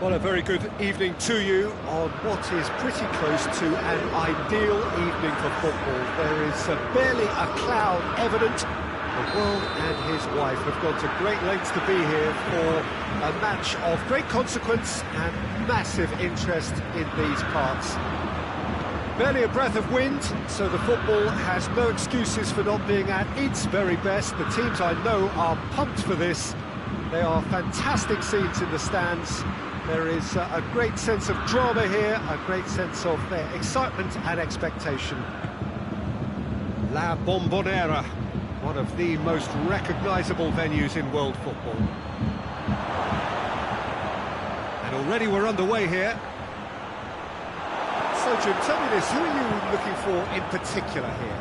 Well, a very good evening to you on what is pretty close to an ideal evening for football. There is barely a cloud evident. The world and his wife have gone to great lengths to be here for a match of great consequence and massive interest in these parts. Barely a breath of wind, so the football has no excuses for not being at its very best. The teams I know are pumped for this. They are fantastic scenes in the stands. There is a great sense of drama here, a great sense of excitement and expectation. La Bombonera, one of the most recognisable venues in world football. And already we're underway here. So Jim, tell me this, who are you looking for in particular here?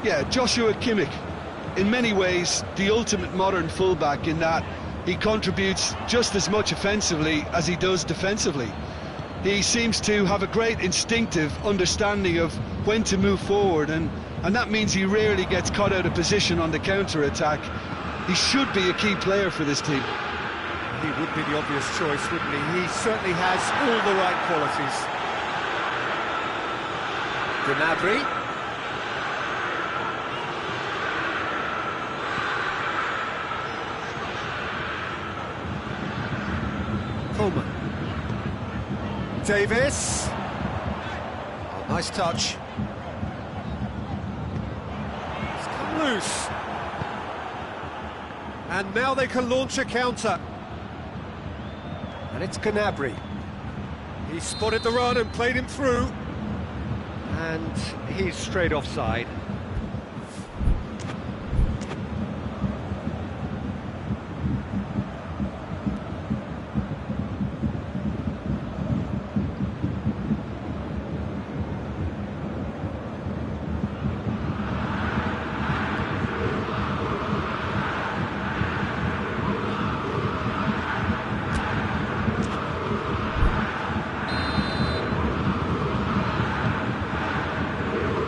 Yeah, Joshua Kimmich. In many ways, the ultimate modern fullback in that he contributes just as much offensively as he does defensively. He seems to have a great instinctive understanding of when to move forward, and that means he rarely gets caught out of position on the counter-attack. He should be a key player for this team. He would be the obvious choice, wouldn't he? He certainly has all the right qualities. Gnabry. Coleman. Davis. Oh, nice touch. It's come loose. And now they can launch a counter. And it's Gnabry. He spotted the run and played him through. And he's straight offside.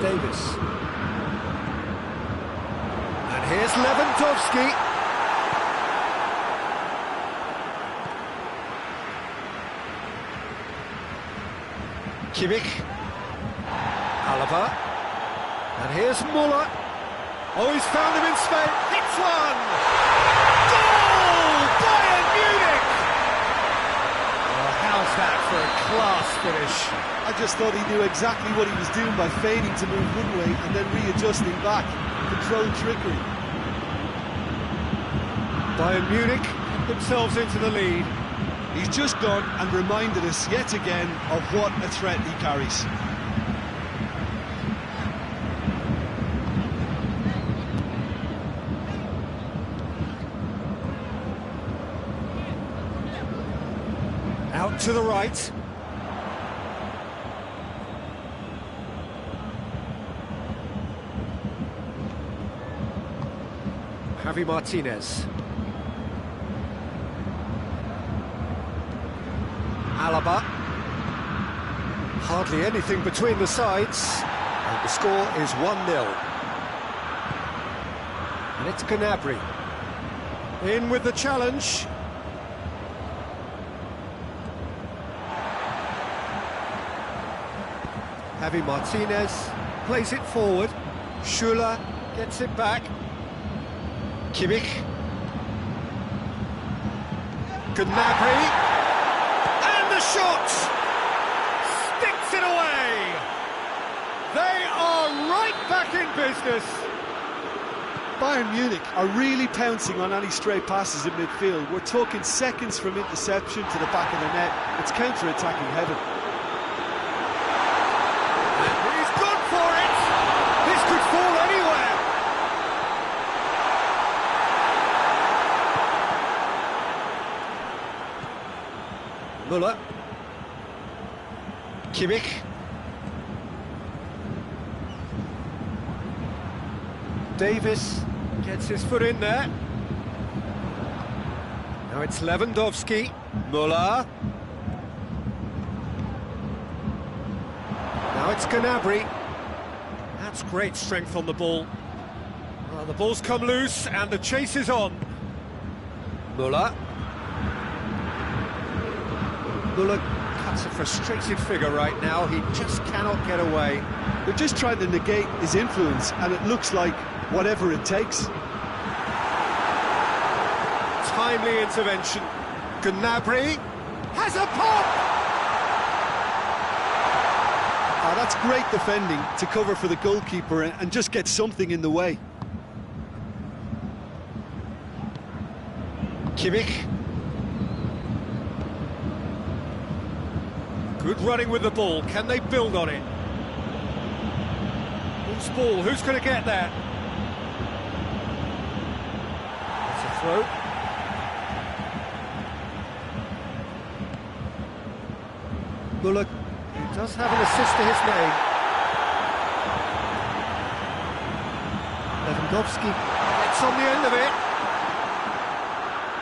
Davis. And here's Lewandowski. Kimmich. Alaba. And here's Muller. Oh, he's found him in space. It's one! Goal! Bayern Munich! Oh, how's that for a class finish? I just thought he knew exactly what he was doing by feigning to move one way and then readjusting back. Controlled trickery. Bayern Munich put themselves into the lead. He's just gone and reminded us yet again of what a threat he carries. Out to the right. Javi Martinez. Alaba. Hardly anything between the sides. And the score is 1-0. And it's Gnabry. In with the challenge. Javi Martinez plays it forward. Schuller gets it back. Kimmich. Gnabry. And the shot! Sticks it away! They are right back in business! Bayern Munich are really pouncing on any stray passes in midfield. We're talking seconds from interception to the back of the net. It's counter-attacking heaven. And he's gone for it! This could fall anywhere! Muller. Kimmich. Davis gets his foot in there. Now it's Lewandowski. Muller. Now it's Gnabry. That's great strength on the ball. Well, the ball's come loose and the chase is on. Muller. Muller cuts a frustrated figure right now. He just cannot get away. They're just trying to negate his influence, and it looks like whatever it takes. Timely intervention. Gnabry has a pop! That's great defending to cover for the goalkeeper and just get something in the way. Kimmich. Good running with the ball. Can they build on it? Whose ball? Who's going to get that? That's a throw. Muller, who does have an assist to his name. Lewandowski gets on the end of it.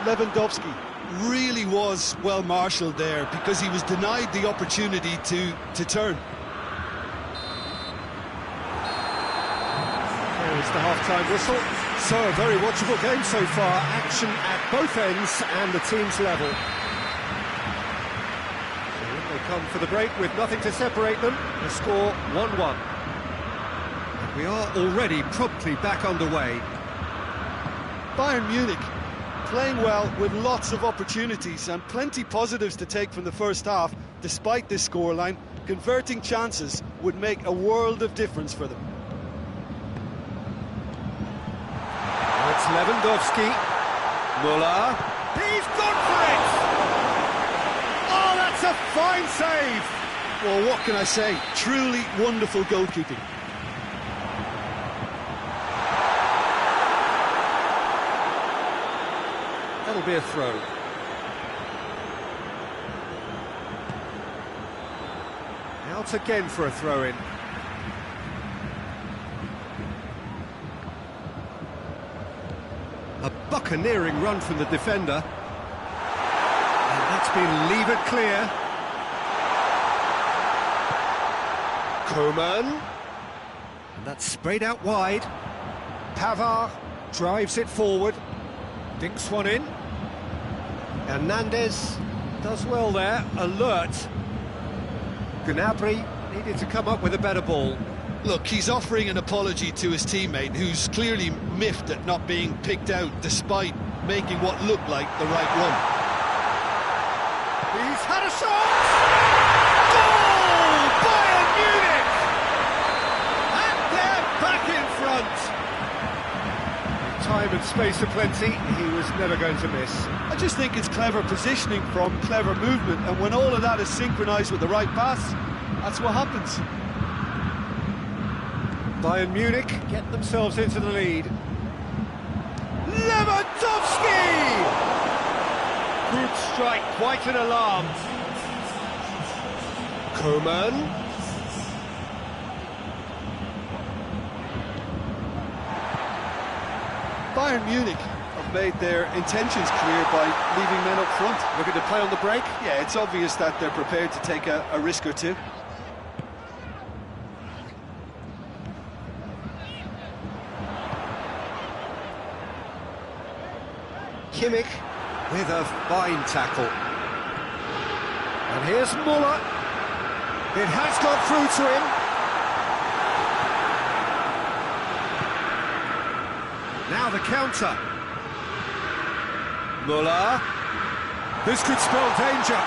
Lewandowski really was well marshalled there because he was denied the opportunity to turn. There is the half-time whistle. So a very watchable game so far. Action at both ends and the team's level. So they come for the break with nothing to separate them. The score 1-1. And we are already promptly back underway. Bayern Munich playing well with lots of opportunities and plenty positives to take from the first half. Despite this scoreline, converting chances would make a world of difference for them. Now it's Lewandowski. Muller. He's gone for it! Oh, that's a fine save! Well, what can I say? Truly wonderful goalkeeping. That'll be a throw. Out again for a throw-in. A buccaneering run from the defender. And that's been levered clear. Coman. And that's sprayed out wide. Pavard drives it forward. Dinks one in. Hernandez does well there, alert. Gnabry needed to come up with a better ball. Look, he's offering an apology to his teammate, who's clearly miffed at not being picked out despite making what looked like the right run. He's had a shot! Goal! Bayern Munich! And they're back in front! Time and space aplenty, he was never going to miss. I just think it's clever positioning from clever movement, and when all of that is synchronised with the right pass, that's what happens. Bayern Munich get themselves into the lead. Lewandowski! Good strike, quite an alarm. Coman. Bayern Munich have made their intentions clear by leaving men up front. Looking to play on the break? Yeah, it's obvious that they're prepared to take a risk or two. Kimmich with a fine tackle. And here's Muller. It has got through to him. Now the counter. Muller. This could spell danger.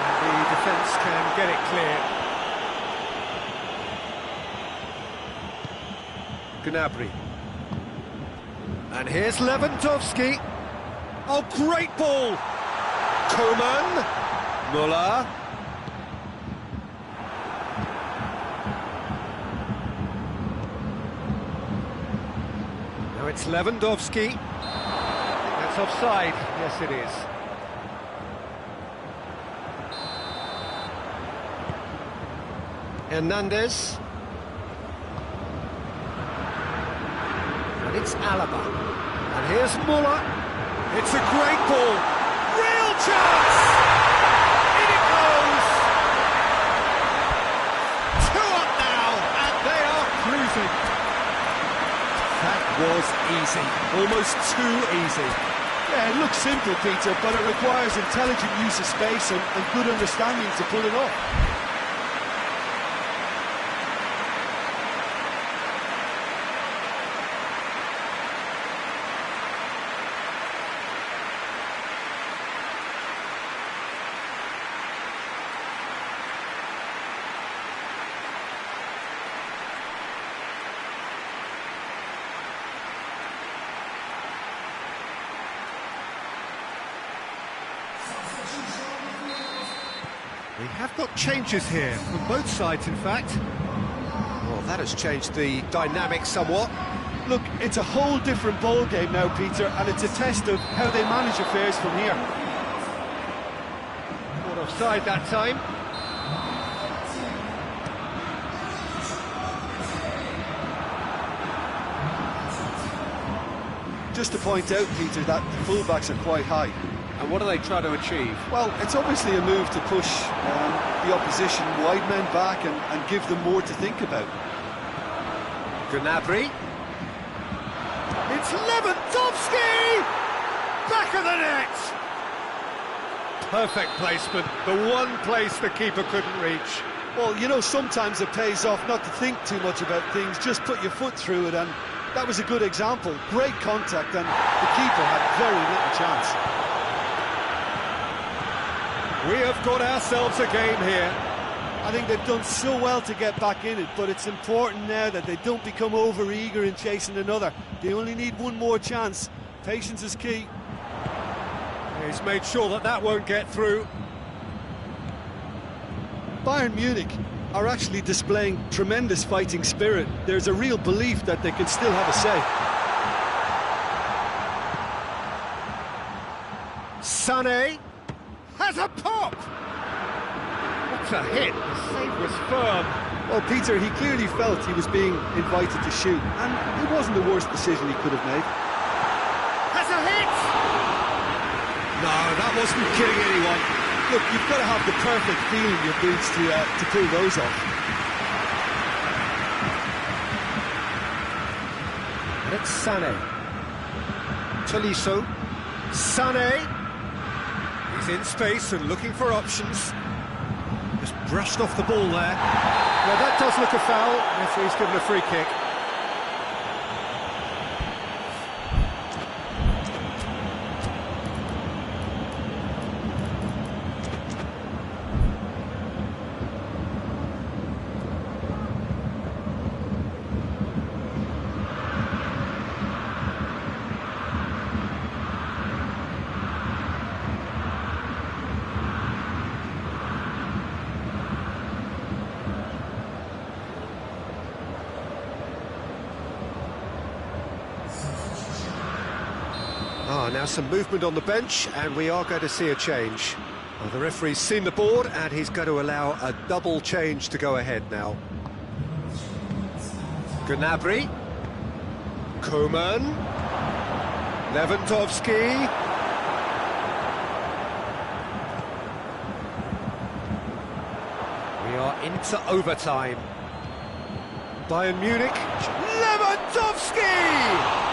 And the defence can get it clear. Gnabry. And here's Lewandowski. Oh, great ball! Coman. Muller. Now it's Lewandowski. I think that's offside. Yes, it is. Hernandez. And it's Alaba. And here's Muller. It's a great ball. Real chance! In it goes! 2 up now, and they are cruising. That was easy. Almost too easy. Yeah, it looks simple, Peter, but it requires intelligent use of space and good understanding to pull it off. We have got changes here, from both sides in fact. Well, that has changed the dynamic somewhat. Look, it's a whole different ball game now, Peter, and it's a test of how they manage affairs from here. Caught offside that time. Just to point out, Peter, that the fullbacks are quite high. And what are they trying to achieve? Well, it's obviously a move to push the opposition wide men back and give them more to think about. Gnabry. It's Lewandowski! Back of the net! Perfect placement, the one place the keeper couldn't reach. Well, you know, sometimes it pays off not to think too much about things, just put your foot through it, and that was a good example. Great contact, and the keeper had very little chance. We have got ourselves a game here. I think they've done so well to get back in it, but it's important now that they don't become over-eager in chasing another. They only need one more chance. Patience is key. He's made sure that that won't get through. Bayern Munich are actually displaying tremendous fighting spirit. There's a real belief that they can still have a say. Sané has a pop! What a hit, the save was firm. Well, Peter, he clearly felt he was being invited to shoot, and it wasn't the worst decision he could have made. Has a hit! No, that wasn't kidding anyone. Look, you've got to have the perfect feel in your boots to pull those off. And it's Sané. Tolisso. Sané. He's in space and looking for options. Just brushed off the ball there. Now that does look a foul. Referee's given a free kick. Now some movement on the bench, and we are going to see a change. Well, the referee's seen the board, and he's going to allow a double change to go ahead now. Gnabry. Coman. Lewandowski. We are into overtime. Bayern Munich. Lewandowski!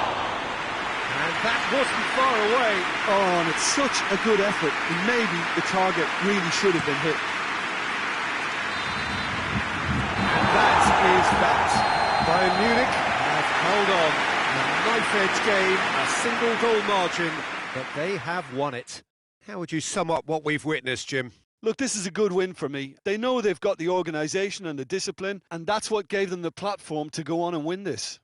And that wasn't far away. Oh, and it's such a good effort. And maybe the target really should have been hit. And that is that. Bayern Munich have held on. A knife-edge game, a single goal margin, but they have won it. How would you sum up what we've witnessed, Jim? Look, this is a good win for me. They know they've got the organisation and the discipline, and that's what gave them the platform to go on and win this.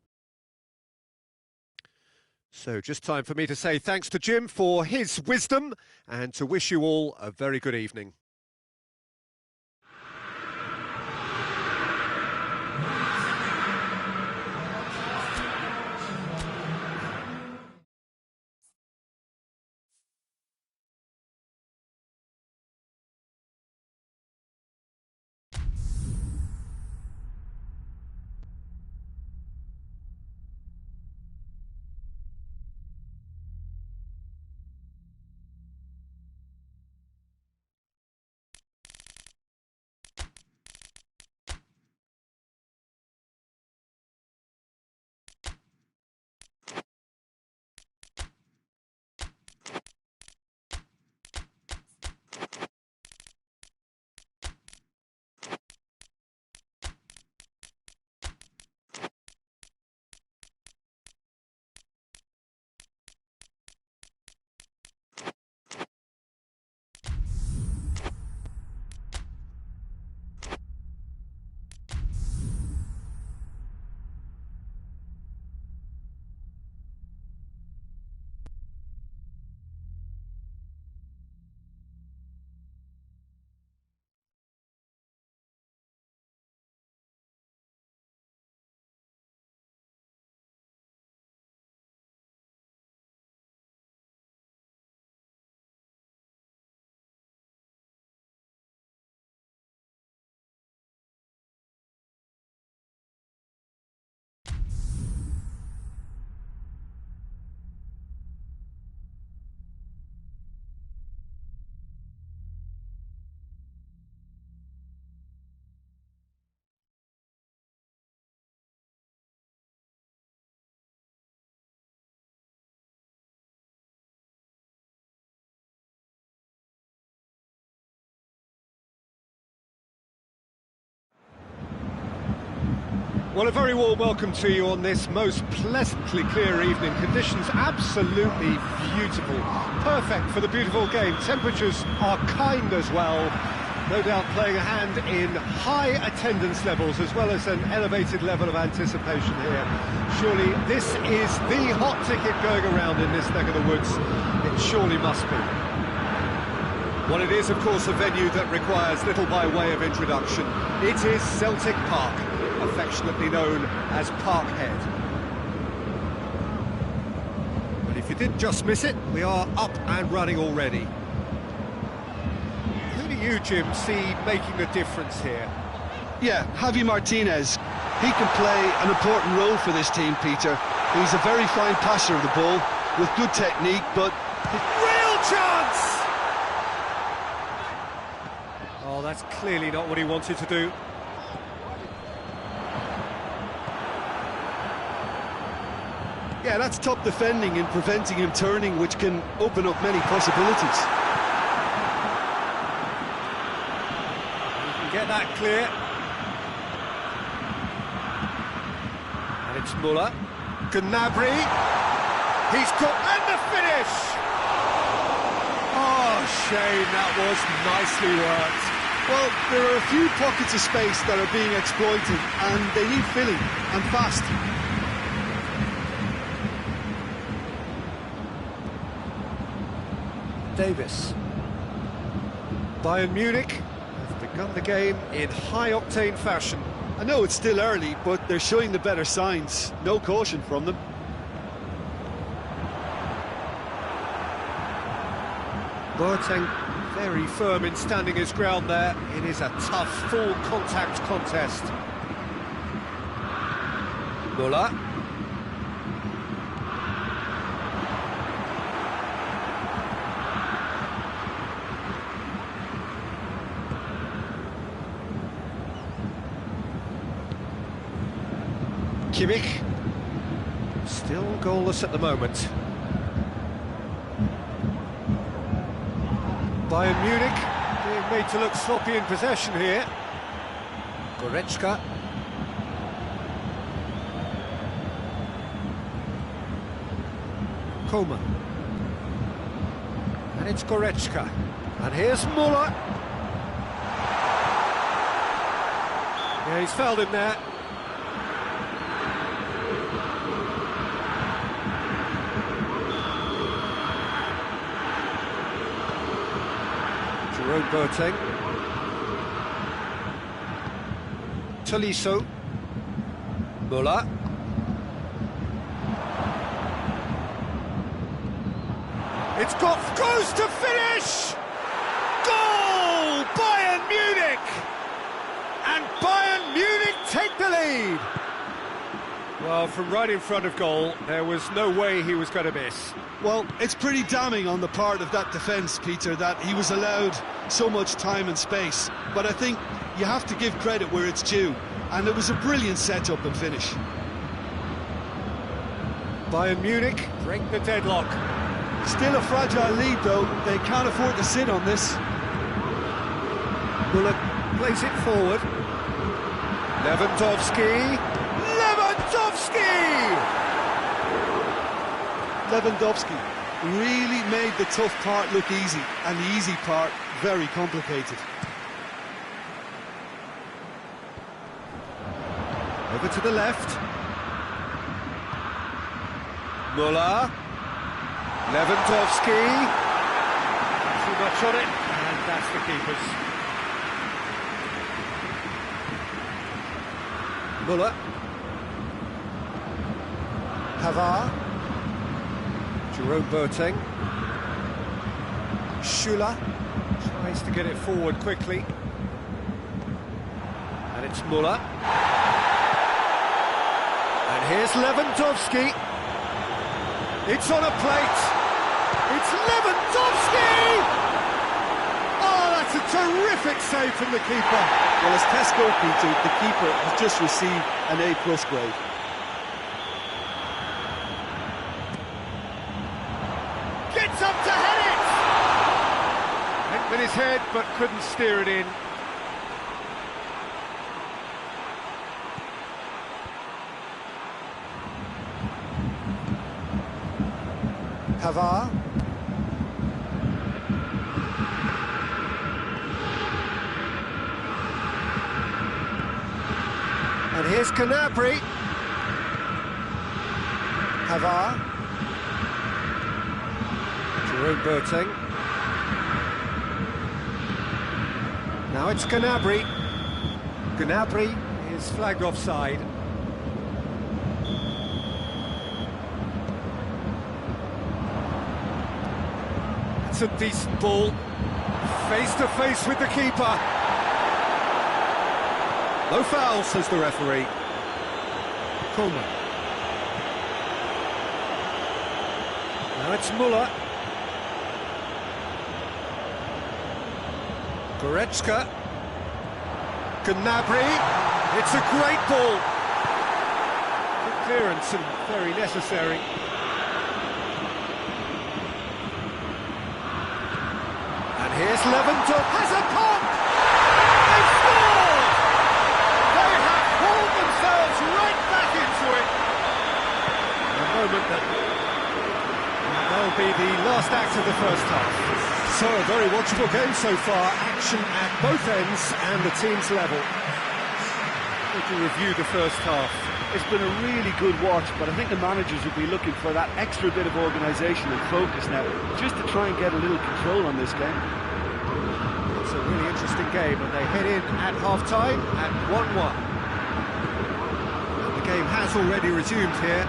So just time for me to say thanks to Jim for his wisdom and to wish you all a very good evening. Well, a very warm welcome to you on this most pleasantly clear evening. Conditions absolutely beautiful. Perfect for the beautiful game. Temperatures are kind as well. No doubt playing a hand in high attendance levels as well as an elevated level of anticipation here. Surely this is the hot ticket going around in this neck of the woods. It surely must be. Well, it is, of course, a venue that requires little by way of introduction. It is Celtic Park, affectionately known as Parkhead. But if you did just miss it, we are up and running already. Who do you, Jim, see making the difference here? Yeah, Javi Martinez. He can play an important role for this team, Peter. He's a very fine passer of the ball, with good technique, but... Real chance! Oh, that's clearly not what he wanted to do. Yeah, that's top defending and preventing him turning, which can open up many possibilities. You can get that clear. And it's Muller. Gnabry. He's got... and the finish! Oh, Shane, that was nicely worked. Well, there are a few pockets of space that are being exploited, and they need filling, and fast. Davis. Bayern Munich have begun the game in high-octane fashion. I know it's still early, but they're showing the better signs. No caution from them. Boateng very firm in standing his ground there. It is a tough, full-contact contest. Muller. Kimmich, still goalless at the moment. Bayern Munich being made to look sloppy in possession here. Goretzka. Coman. And it's Goretzka. And here's Muller. Yeah, he's fouled him there. Boateng. Tolisso. Muller. It's goes to finish! Goal! Bayern Munich! And Bayern Munich take the lead! Well, from right in front of goal, there was no way he was going to miss. Well, it's pretty damning on the part of that defence, Peter, that he was allowed so much time and space. But I think you have to give credit where it's due, and it was a brilliant set-up and finish. Bayern Munich break the deadlock. Still a fragile lead, though. They can't afford to sit on this. Muller plays it forward. Lewandowski! Lewandowski really made the tough part look easy, and the easy part very complicated. Over to the left. Muller. Lewandowski. Too much on it, and that's the keeper's. Muller. Pavard. Jerome Boateng. Schüller tries to get it forward quickly. And it's Muller. And here's Lewandowski. It's on a plate. It's Lewandowski! Oh, that's a terrific save from the keeper. Well, as Tesco, Peter, the keeper has just received an A+ grade. Gets up to head it! Went with his head, but couldn't steer it in. Pavard. And here's Gnabry. Pavard. Jerome Boateng. Now it's Gnabry. Gnabry is flagged offside. It's a decent ball. Face to face with the keeper. No foul, says the referee. Coleman. Now it's Muller. Goretzka. Gnabry. It's a great ball. Good clearance and very necessary. And here's Lewandowski. Has a pop! They've scored! They have hauled themselves right back into it. A moment that'll be the last act of the first half. So, a very watchable game so far, action at both ends and the team's level. Would you review the first half? It's been a really good watch, but I think the managers will be looking for that extra bit of organisation and focus now, just to try and get a little control on this game. It's a really interesting game, and they head in at half-time at 1-1. And the game has already resumed here.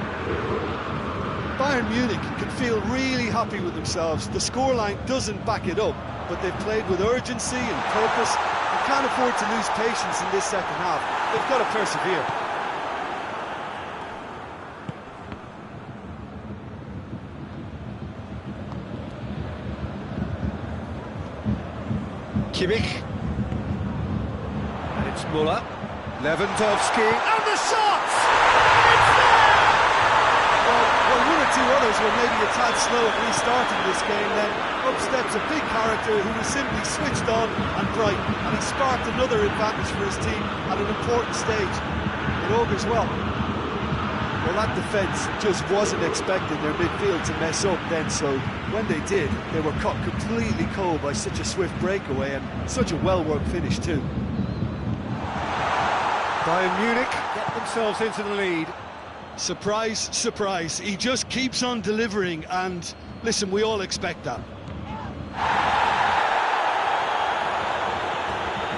Bayern Munich can feel really happy with themselves. The scoreline doesn't back it up, but they've played with urgency and purpose and can't afford to lose patience in this second half. They've got to persevere. Kimmich. And it's Muller. Lewandowski. And the shot! It's there! Well, one or two others were maybe a tad slow at restarting this game, then up steps a big character who was simply switched on and bright, and he sparked another advantage for his team at an important stage. It augurs well. Well, that defence just wasn't expecting their midfield to mess up then, so when they did, they were caught completely cold by such a swift breakaway and such a well-worked finish too. Bayern Munich get themselves into the lead. Surprise, surprise, he just keeps on delivering, and listen, we all expect that.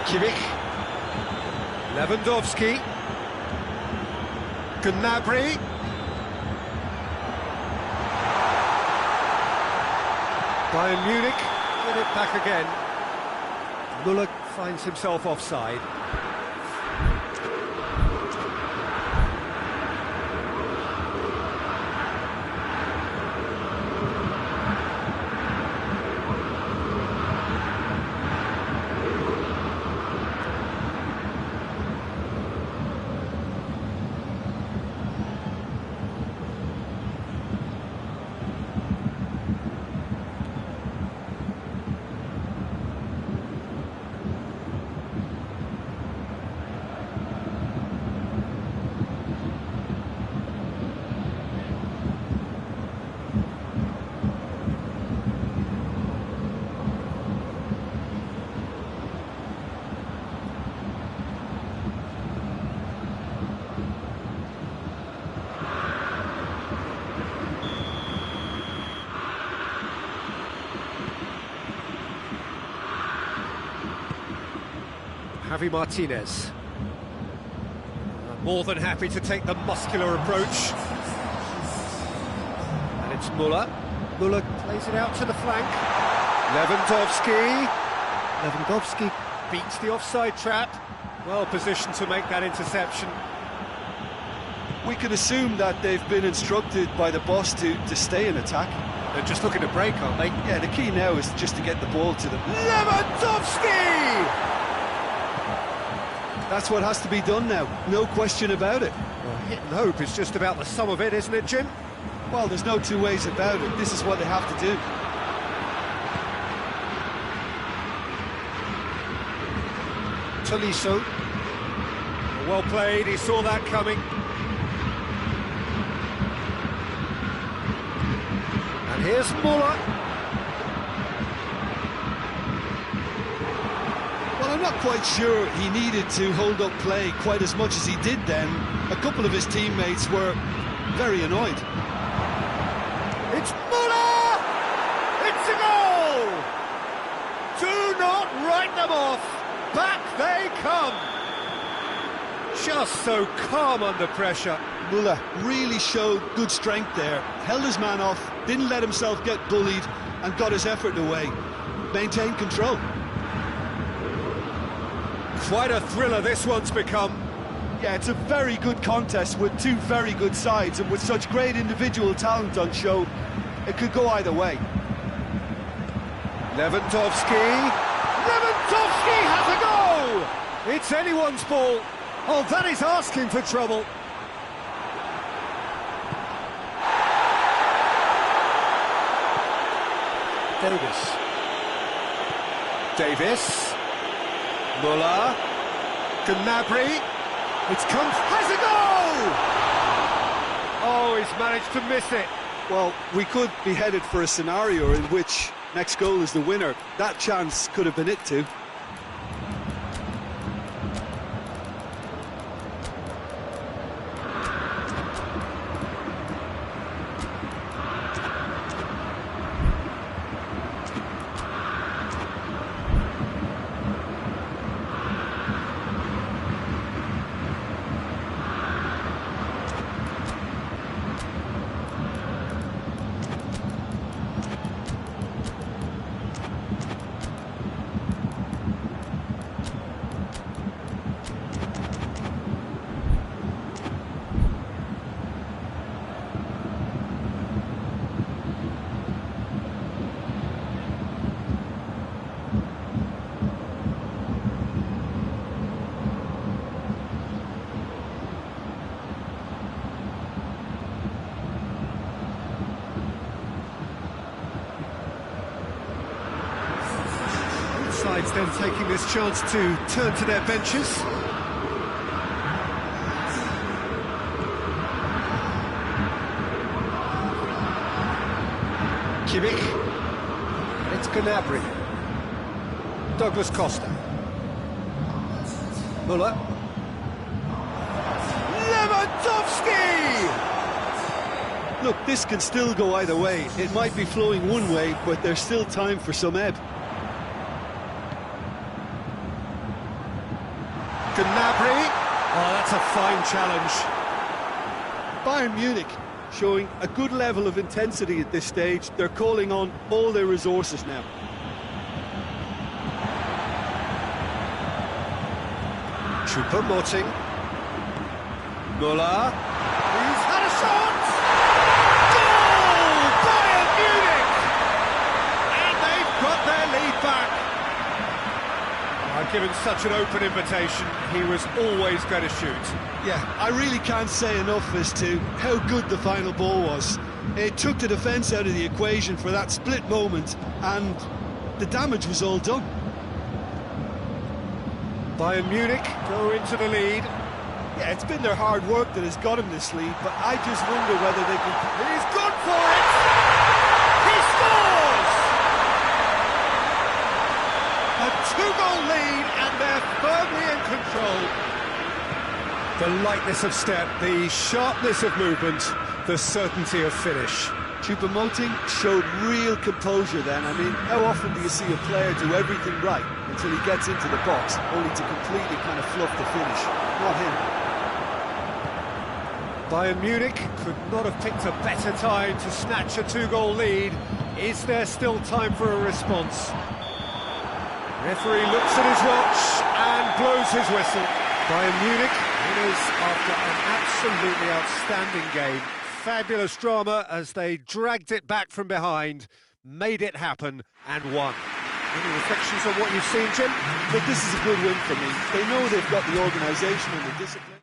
Kimmich. Lewandowski. Gnabry. Bayern Munich get it back again. Muller finds himself offside. Javi Martinez. More than happy to take the muscular approach. And it's Muller. Muller plays it out to the flank. Lewandowski. Lewandowski beats the offside trap. Well positioned to make that interception. We could assume that they've been instructed by the boss to stay in attack. They're just looking to break, aren't they? Yeah, the key now is just to get the ball to them. Lewandowski! That's what has to be done now, no question about it. Well, hit and hope is just about the sum of it, isn't it, Jim? Well, there's no two ways about it. This is what they have to do. Tolisso. Well played, he saw that coming. And Here's Muller. Well, I'm not quite sure he needed to hold up play quite as much as he did then. A couple of his teammates were very annoyed. It's Muller! It's a goal! Do not write them off. Back they come. Just so calm under pressure. Muller really showed good strength there. Held his man off, didn't let himself get bullied, and got his effort away. Maintained control. Quite a thriller this one's become. Yeah, it's a very good contest with two very good sides, and with such great individual talent on show, it could go either way. Lewandowski has a go! It's anyone's ball. Oh, that is asking for trouble. Davis. Muller. Gnabry. Has a goal! Oh, he's managed to miss it. Well, we could be headed for a scenario in which next goal is the winner. That chance could have been it too. Sides then taking this chance to turn to their benches. Kimmich. It's Gnabry. Douglas Costa. Muller. Lewandowski! Look, this can still go either way. It might be flowing one way, but there's still time for some ebb. Gnabry. Oh, that's a fine challenge. Bayern Munich showing a good level of intensity at this stage. They're calling on all their resources now. Choupo-Moting. Muller. He's had a shot! Goal! Bayern Munich! And they've got their lead back. Given such an open invitation, he was always going to shoot. Yeah, I really can't say enough as to how good the final ball was. It took the defence out of the equation for that split moment, and the damage was all done. Bayern Munich go into the lead. Yeah, it's been their hard work that has got him this lead, but I just wonder whether they can... He's gone for it! He scores! A two-goal lead, and they're firmly in control. The lightness of step, the sharpness of movement, the certainty of finish. Choupo-Moting showed real composure then. I mean, how often do you see a player do everything right until he gets into the box, only to completely kind of fluff the finish? Not him. Bayern Munich could not have picked a better time to snatch a two-goal lead. Is there still time for a response? Referee looks at his watch and blows his whistle. Bayern Munich winners after an absolutely outstanding game. Fabulous drama as they dragged it back from behind, made it happen and won. Any reflections on what you've seen, Jim? But this is a good win for me. They know they've got the organisation and the discipline.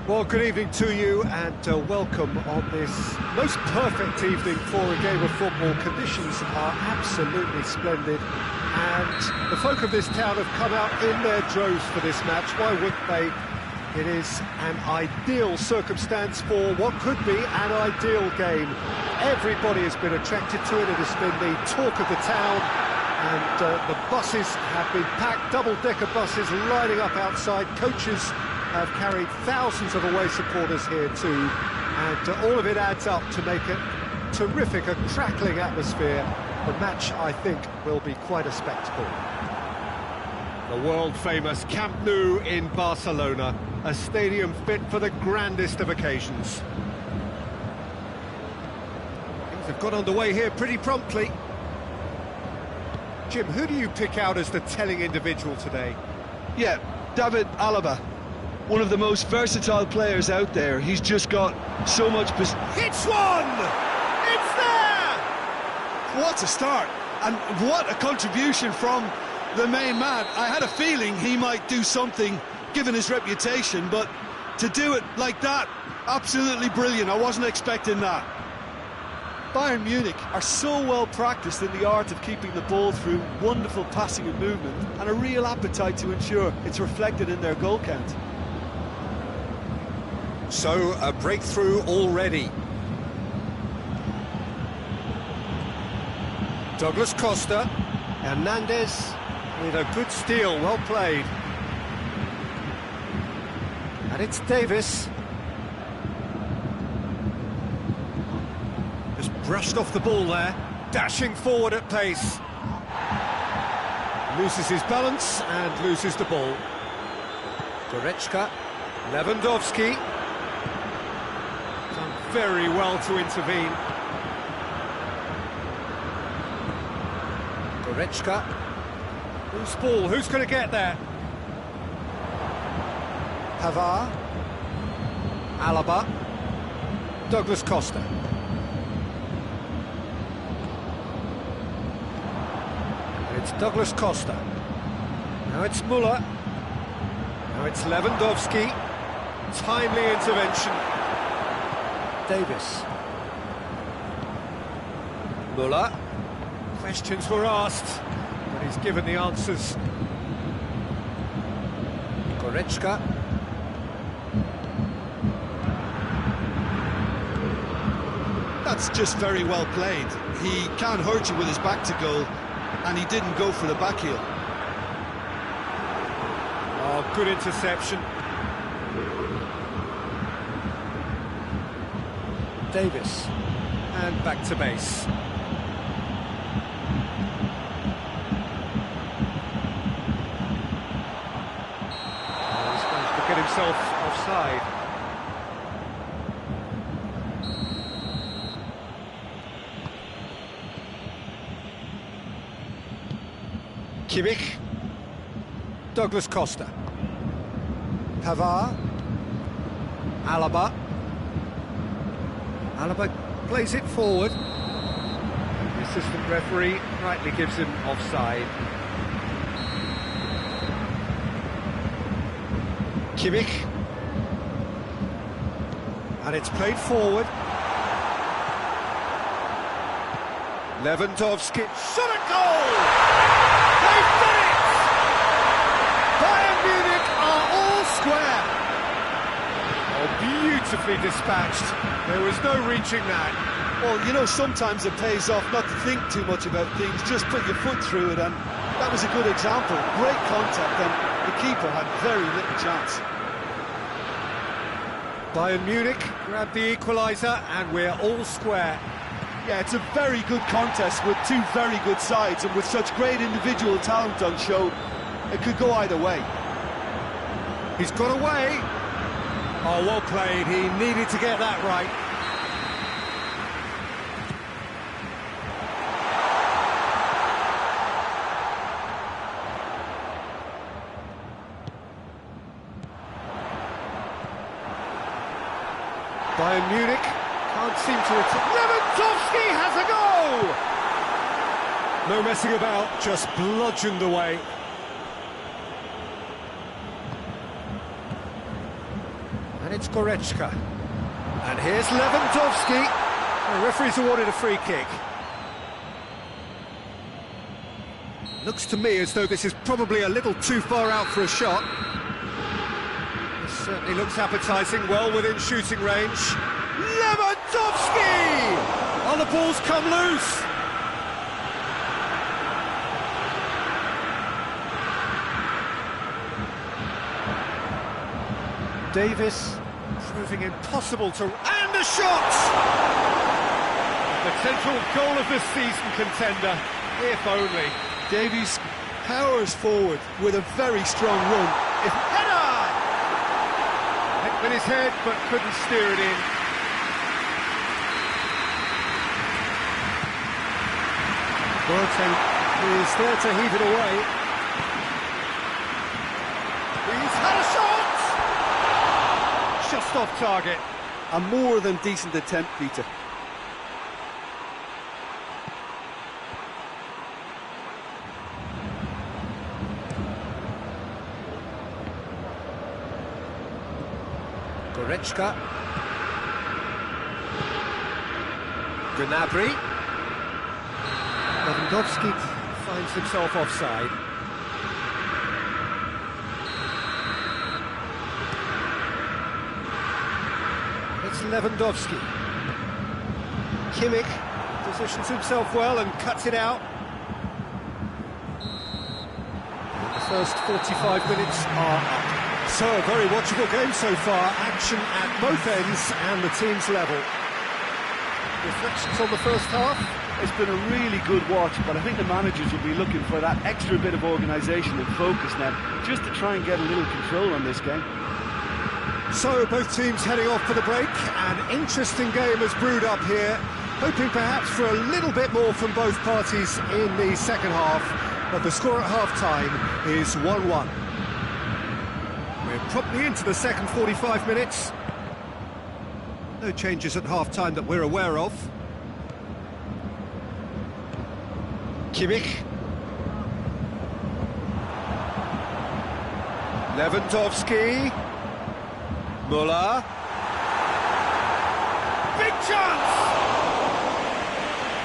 Well, good evening to you and welcome on this most perfect evening for a game of football. Conditions are absolutely splendid and the folk of this town have come out in their droves for this match. Why wouldn't they? It is an ideal circumstance for what could be an ideal game. Everybody has been attracted to it. It has been the talk of the town and the buses have been packed, double-decker buses lining up outside. Coaches have carried thousands of away supporters here too, and all of it adds up to make it terrific, a crackling atmosphere. The match, I think, will be quite a spectacle. The world-famous Camp Nou in Barcelona, a stadium fit for the grandest of occasions. Things have got underway here pretty promptly. Jim, who do you pick out as the telling individual today? Yeah, David Alaba. One of the most versatile players out there. He's just got so much... Hits one! It's there! What a start! And what a contribution from the main man. I had a feeling he might do something, given his reputation, but to do it like that, absolutely brilliant. I wasn't expecting that. Bayern Munich are so well practiced in the art of keeping the ball through wonderful passing and movement, and a real appetite to ensure it's reflected in their goal count. So, a breakthrough already. Douglas Costa, Hernandez with a good steal, well played. And it's Davis. Just brushed off the ball there, dashing forward at pace. Loses his balance and loses the ball. Goretzka, Lewandowski. Done very well to intervene. Goretzka. Who's ball? Who's going to get there? Pavard. Alaba. Douglas Costa. And it's Douglas Costa. Now it's Müller. Now it's Lewandowski. Timely intervention. Davis. Müller. Questions were asked, but he's given the answers. Goretzka. That's just very well played. He can't hurt you with his back to goal, and he didn't go for the back heel. Oh, good interception. Davis. And back to base. He's managed to get himself offside. Kimmich. Douglas Costa. Pavard. Alaba. Alaba plays it forward. The assistant referee rightly gives him offside. Kimmich. And it's played forward. Lewandowski. Shot at goal! They've done it! Bayern Munich are all square. Oh, beautifully dispatched. There was no reaching that. Well, you know, sometimes it pays off not to think too much about things, just put your foot through it, and that was a good example. Great contact, and the keeper had very little chance. Bayern Munich grabbed the equaliser, and we're all square. Yeah, it's a very good contest with two very good sides, and with such great individual talent on show, it could go either way. He's got away. Oh, well played. He needed to get that right. Bayern Munich can't seem to return. Lewandowski has a goal! No messing about, just bludgeoned away. And It's Goretzka. And here's Lewandowski. The referee's awarded a free kick. Looks to me as though this is probably a little too far out for a shot. This certainly looks appetising, well within shooting range. Lewandowski! Oh, the ball's come loose. Davis proving impossible to... And a shot! The potential goal of the season contender, if only. Davies powers forward with a very strong run. Header! Hit with his head, but couldn't steer it in. Boateng is there to heave it away. He's had a shot! Just off target. A more than decent attempt, Peter. Goretzka. Gnabry. Lewandowski finds himself offside. It's Lewandowski. Kimmich positions himself well and cuts it out. The first 45 minutes are up. So, a very watchable game so far. Action at both ends and the team's level. Reflections on the first half? It's been a really good watch, but I think the managers will be looking for that extra bit of organisation and focus now, just to try and get a little control on this game. So, both teams heading off for the break. An interesting game has brewed up here, hoping perhaps for a little bit more from both parties in the second half, but the score at half-time is 1-1. We're promptly into the second 45 minutes. No changes at half-time that we're aware of. Kimmich. Lewandowski. Müller. Big chance!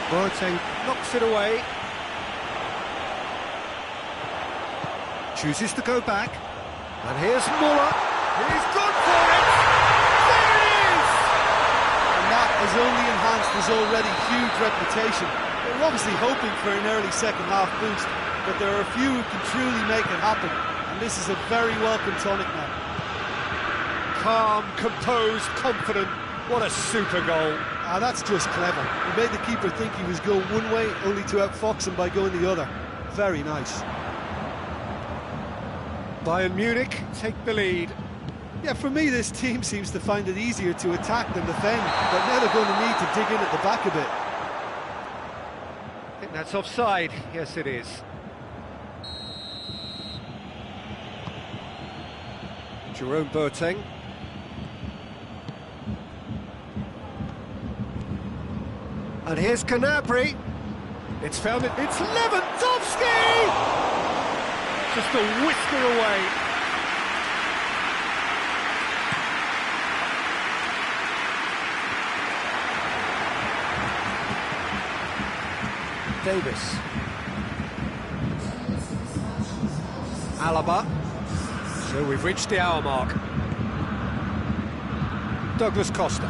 Boateng knocks it away. Chooses to go back. And here's Müller. He's gone for it! There it is! And that has only enhanced his already huge reputation. They're obviously hoping for an early second-half boost, but there are a few who can truly make it happen, and this is a very welcome tonic now. Calm, composed, confident. What a super goal. Ah, that's just clever. He made the keeper think he was going one way, only to outfox him by going the other. Very nice. Bayern Munich take the lead. Yeah, for me, this team seems to find it easier to attack than defend, but now they're going to need to dig in at the back a bit. I think that's offside. Yes, it is. Jerome Boateng. And here's Gnabry. It's found it. It's Lewandowski! Just a whisker away. Davis. Alaba. So we've reached the hour mark. Douglas Costa.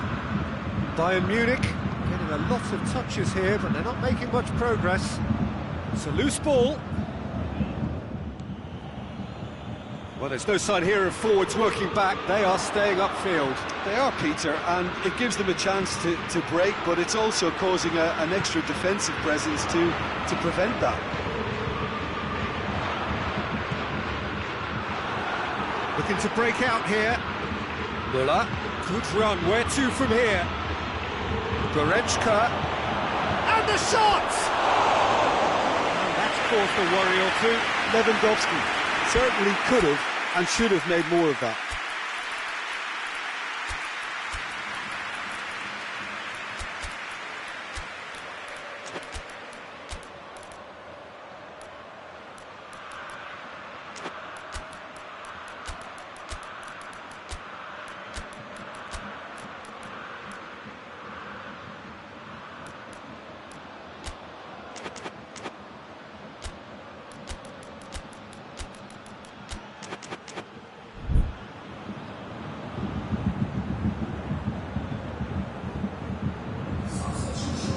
Bayern Munich getting a lot of touches here, but they're not making much progress. It's a loose ball. Well, there's no sign here of forwards working back. They are staying upfield. They are, Peter, and it gives them a chance to break, but it's also causing an extra defensive presence to prevent that. Looking to break out here. Müller. Good run. Where to from here? Goretzka. And the shot! And that's caused a worry or two. Lewandowski certainly could have and should have made more of that.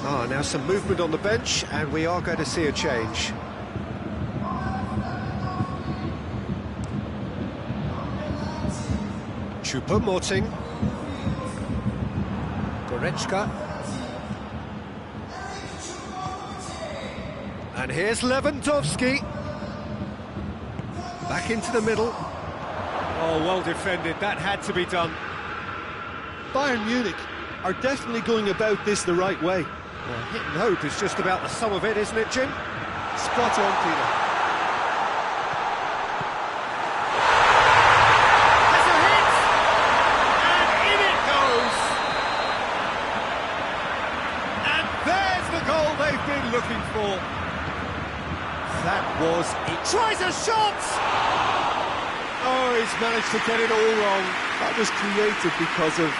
Now some movement on the bench, and we are going to see a change. Choupo-Moting. Goretzka. And here's Lewandowski. Back into the middle. Oh, well defended. That had to be done. Bayern Munich are definitely going about this the right way. Well, hit and hope is just about the sum of it, isn't it, Jim? Spot on, Peter. That's a hit! And in it goes! And there's the goal they've been looking for. That was it. Tries a shot! Oh, he's managed to get it all wrong. That was created because of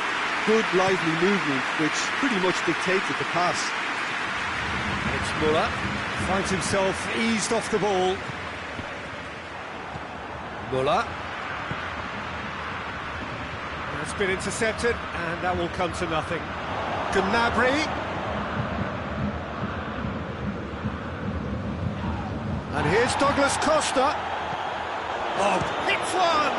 good, lively movement, which pretty much dictated the pass. And it's Muller. Finds himself eased off the ball. Muller. That's been intercepted, and that will come to nothing. Gnabry. And here's Douglas Costa. Oh, hits one!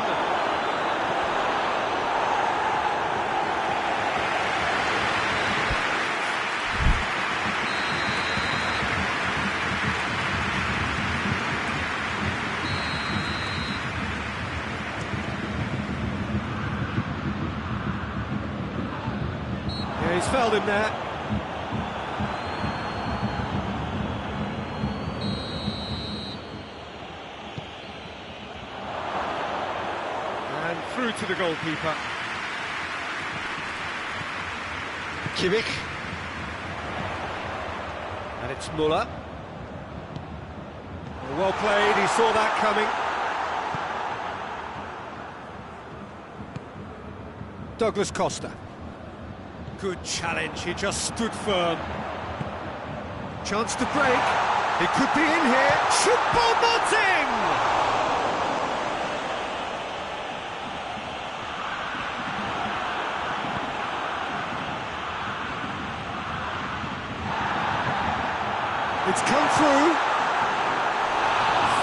Yeah, he's fouled him there. And through to the goalkeeper. Kimmich. And it's Muller. Well played, he saw that coming. Douglas Costa. Good challenge, he just stood firm. Chance to break. It could be in here. Choupo-Moting! It's come through.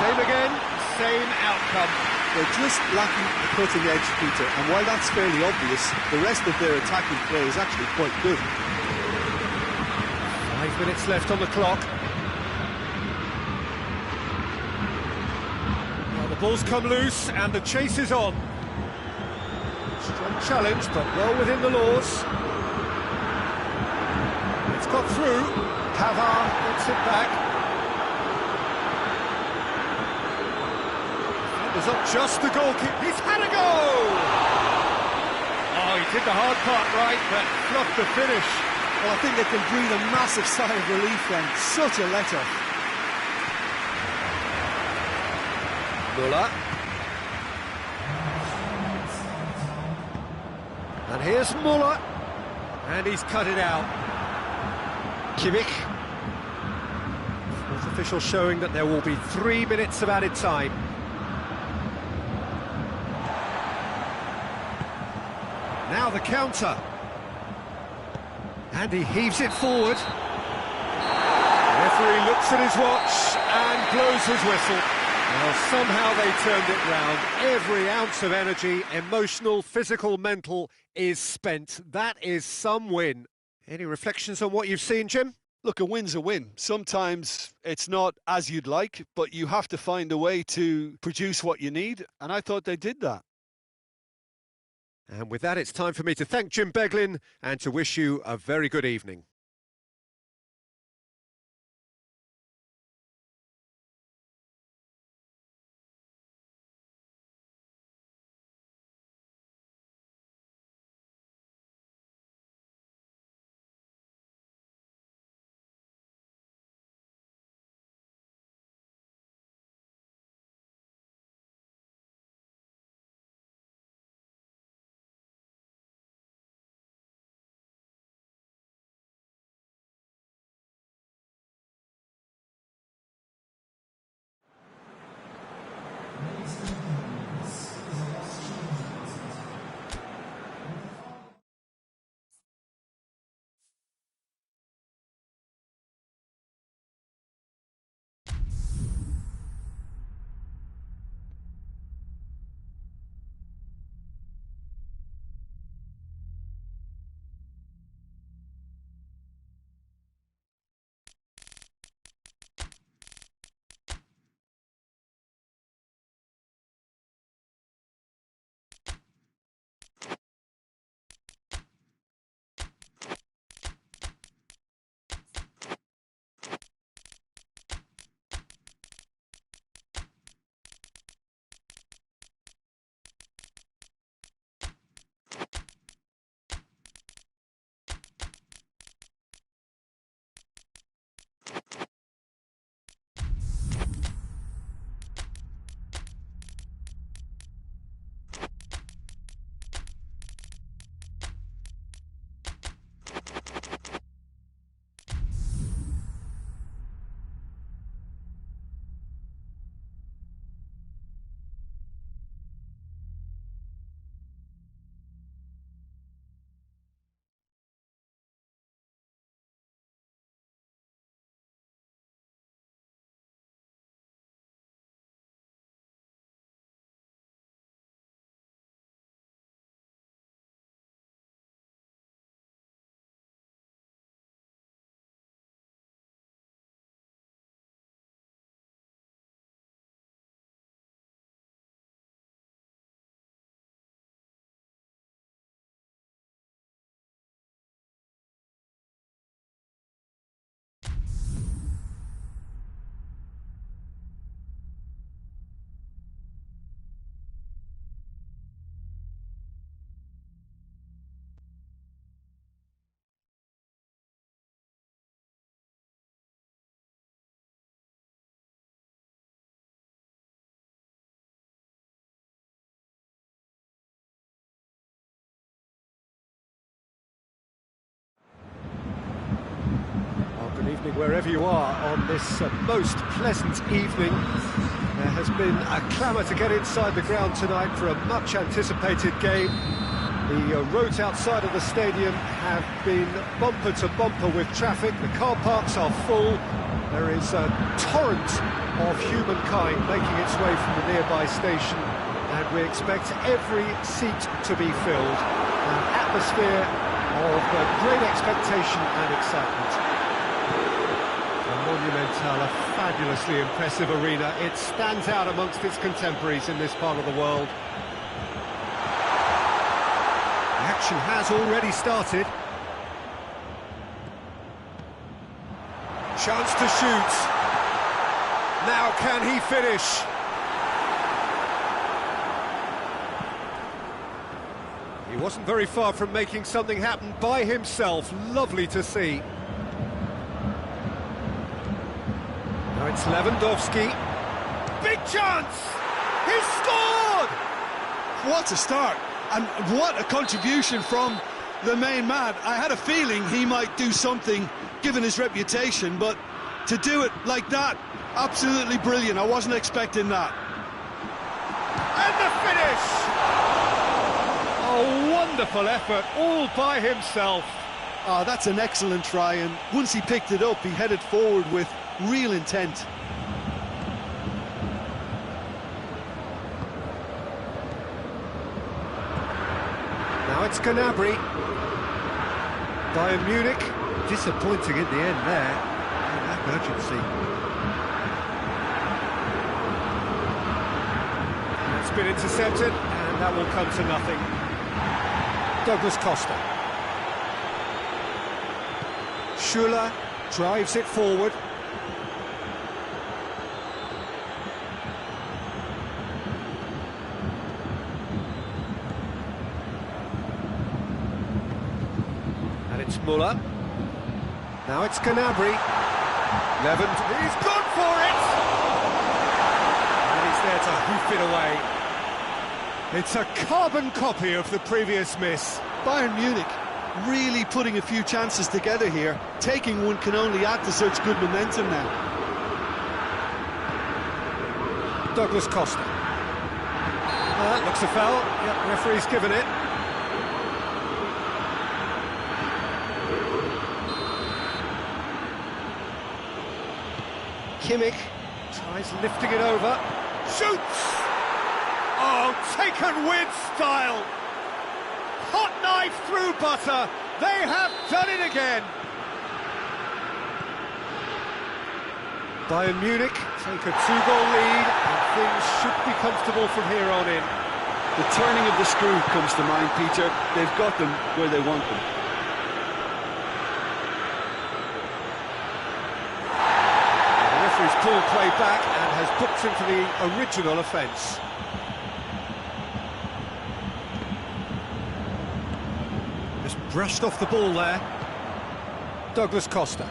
Same again, same outcome. They're just lacking the cutting edge, Peter, and while that's fairly obvious, the rest of their attacking play is actually quite good. 5 minutes left on the clock. Well, the ball's come loose and the chase is on. Strong challenge, but well within the laws. It's got through. Pavard gets it back. Defender's up just the goalkeeper. He's had a go! Oh, he did the hard part right, but fluffed the finish. Well, I think they can breathe a massive sigh of relief then. Such a let-off. Muller. And here's Muller. And he's cut it out. Kimmich. Fourth official showing that there will be 3 minutes of added time. Now the counter. And he heaves it forward. The referee looks at his watch and blows his whistle. Well, somehow they turned it round. Every ounce of energy, emotional, physical, mental, is spent. That is some win. Any reflections on what you've seen, Jim? Look, a win's a win. Sometimes it's not as you'd like, but you have to find a way to produce what you need, and I thought they did that. And with that, it's time for me to thank Jim Beglin and to wish you a very good evening. evening, wherever you are, on this most pleasant evening. There has been a clamour to get inside the ground tonight for a much-anticipated game. The roads outside of the stadium have been bumper to bumper with traffic. The car parks are full. There is a torrent of humankind making its way from the nearby station, and we expect every seat to be filled. An atmosphere of great expectation and excitement. A monumental, a fabulously impressive arena. It stands out amongst its contemporaries in this part of the world. The action has already started. Chance to shoot. Now can he finish? He wasn't very far from making something happen by himself. Lovely to see. Now it's Lewandowski. Big chance! He scored! What a start, and what a contribution from the main man. I had a feeling he might do something, given his reputation, but to do it like that, absolutely brilliant. I wasn't expecting that. And the finish! A wonderful effort, all by himself. Oh, that's an excellent try, and once he picked it up, he headed forward with real intent. Now it's Gnabry. Bayern Munich, disappointing in the end there. And that urgency. It's been intercepted, and that will come to nothing. Douglas Costa. Schuller drives it forward. And it's Muller. Now it's Gnabry. Levent, he's gone for it! And he's there to hoof it away. It's a carbon copy of the previous miss. Bayern Munich really putting a few chances together here. Taking one can only add to such good momentum now. Douglas Costa. That looks a foul. Yep, referee's given it. Kimmich tries lifting it over. Shoots! Oh, taken with style! Hot knife through butter. They have done it again. Bayern Munich take a 2-goal lead, and things should be comfortable from here on in. The turning of the screw comes to mind, Peter. They've got them where they want them. The referee's pulled play back and has booked him for the original offence. Just brushed off the ball there. Douglas Costa.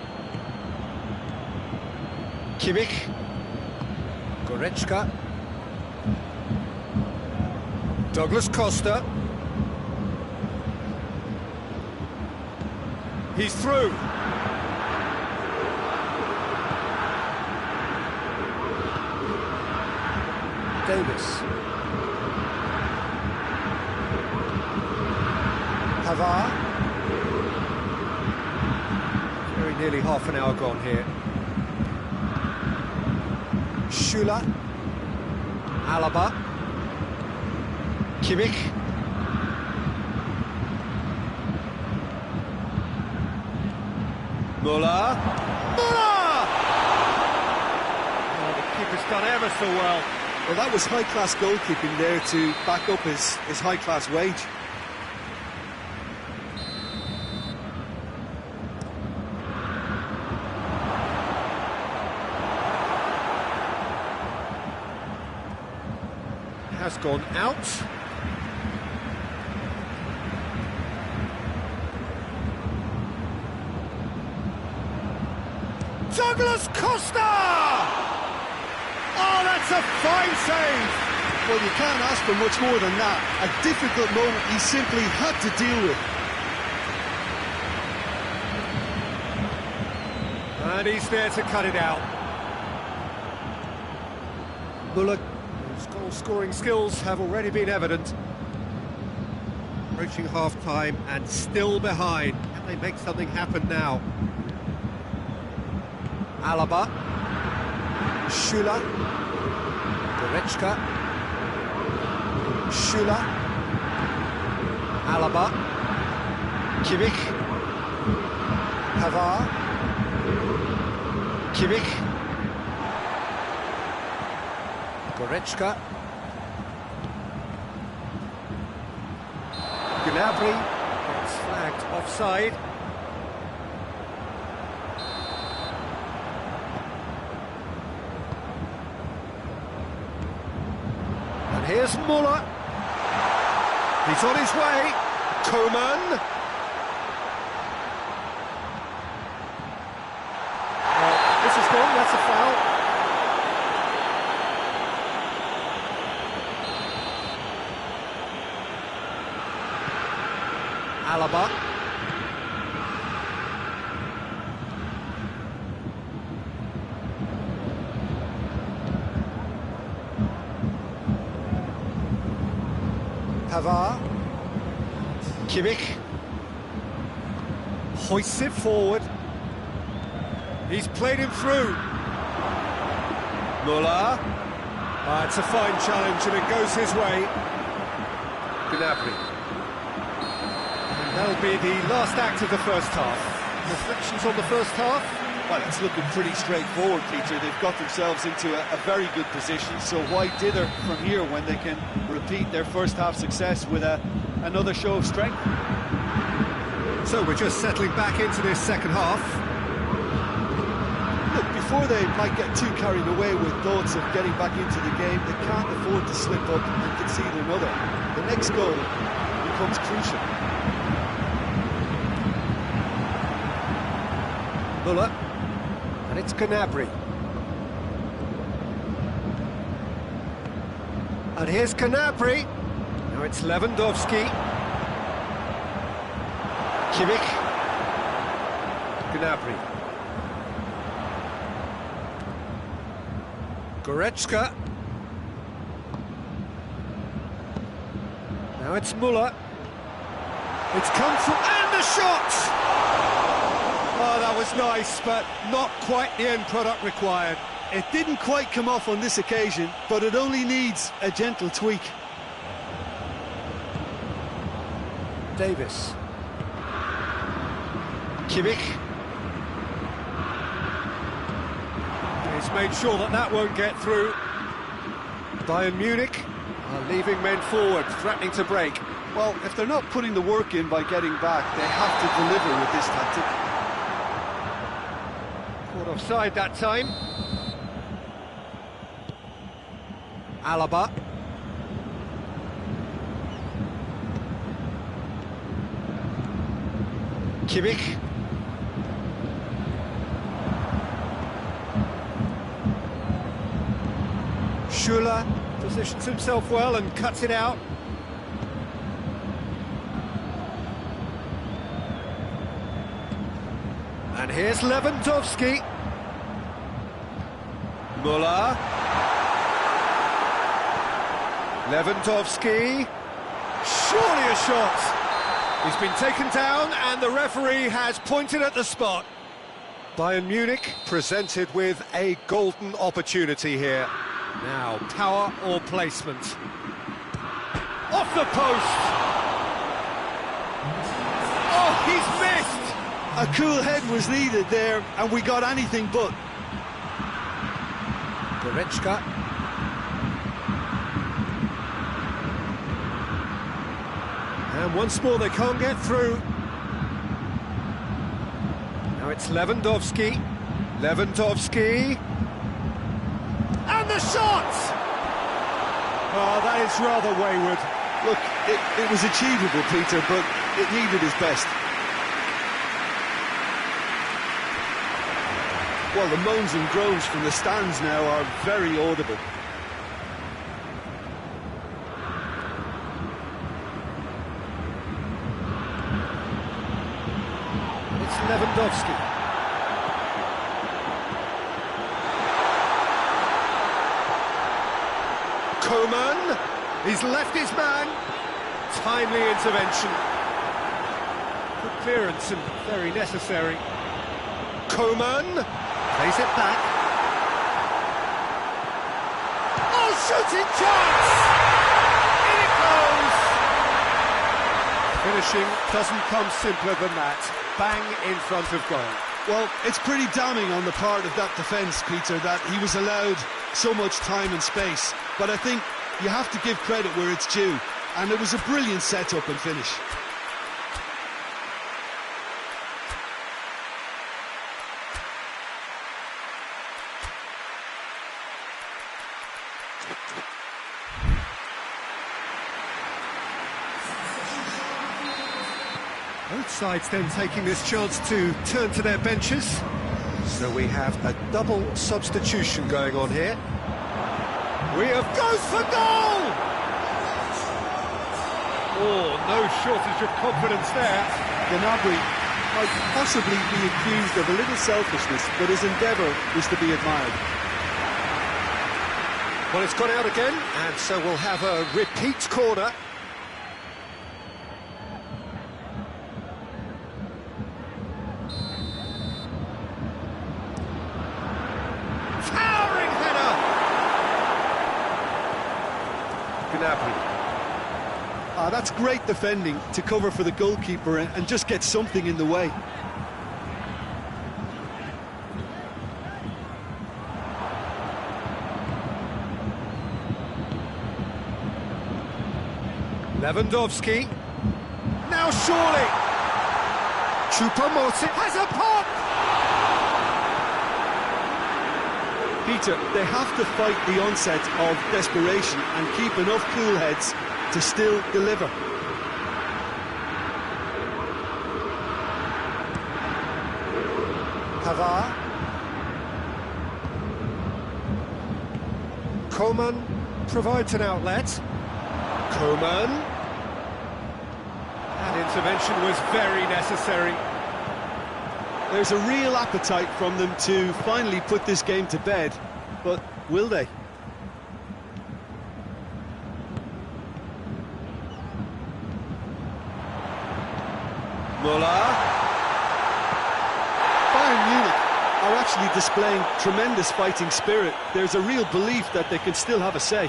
Kimmich. Goretzka. Douglas Costa. He's through. Davis. Pavard. Very nearly half an hour gone here. Schuller. Alaba. Kimmich. Muller. Muller! Oh, the keeper's done ever so well. Well, that was high-class goalkeeping there to back up his high-class wage. Has gone out. Douglas Costa! Oh, that's a fine save! Well, you can't ask for much more than that. A difficult moment he simply had to deal with. And he's there to cut it out. Muller, whose goal-scoring skills have already been evident. Approaching half-time and still behind. Can they make something happen now? Alaba. Schüller. Goretzka. Schüller. Alaba. Kimmich. Pavard. Kimmich. Goretzka. Gnabry gets flagged offside. And here's Muller. He's on his way. Coman. This is wrong, that's a foul. Alaba. Pavard. Kimmich. Hoists it forward. He's played him through. Muller. It's a fine challenge and it goes his way. Gnabry. That'll be the last act of the first half. Reflections on the first half? Well, it's looking pretty straightforward, Peter. They've got themselves into a very good position, so why dither from here when they can repeat their first half success with another show of strength? So we're just settling back into this second half. Look, before they might get too carried away with thoughts of getting back into the game, they can't afford to slip up and concede another. The next goal becomes crucial. Muller, and it's Gnabry. And here's Gnabry. Now it's Lewandowski. Kimmich. Gnabry. Goretzka. Now it's Muller. It's come from... and the shot! Oh, that was nice, but not quite the end product required. It didn't quite come off on this occasion, but it only needs a gentle tweak. Davis. Kimmich. He's made sure that that won't get through. Bayern Munich are leaving men forward, threatening to break. Well, if they're not putting the work in by getting back, they have to deliver with this tactic. Caught offside that time. Alaba. Kimmich. Schüller positions himself well and cuts it out. And here's Lewandowski. Muller. Lewandowski. Surely a shot. He's been taken down and the referee has pointed at the spot. Bayern Munich presented with a golden opportunity here. Now, power or placement. Off the post! Oh, he's missed! A cool head was needed there, and we got anything but. Goretzka. And once more they can't get through. Now it's Lewandowski. Lewandowski. And the shot! Oh, that is rather wayward. Look, it was achievable, Peter, but it needed his best. Well, the moans and groans from the stands now are very audible. It's Lewandowski. Coman, he's left his man. Timely intervention. Good clearance and very necessary. Coman plays it back. Oh, shooting chance! In it goes! Finishing doesn't come simpler than that. Bang in front of goal. Well, it's pretty damning on the part of that defence, Peter, that he was allowed so much time and space. But I think you have to give credit where it's due. And it was a brilliant set-up and finish. Both sides then taking this chance to turn to their benches. So we have a double substitution going on here. We have goes for goal! Oh, no shortage of confidence there. Gnabry might possibly be accused of a little selfishness, but his endeavour is to be admired. Well, it's gone out again, and so we'll have a repeat corner. Towering header! Gnabry. That's great defending to cover for the goalkeeper and just get something in the way. Lewandowski. Now surely. Choupo-Moting has a pop! Peter, they have to fight the onset of desperation and keep enough cool heads to still deliver. Pavard. Coman provides an outlet. Coman. That intervention was very necessary. There's a real appetite from them to finally put this game to bed, but will they? Muller. Bayern Munich are actually displaying tremendous fighting spirit. There's a real belief that they can still have a say.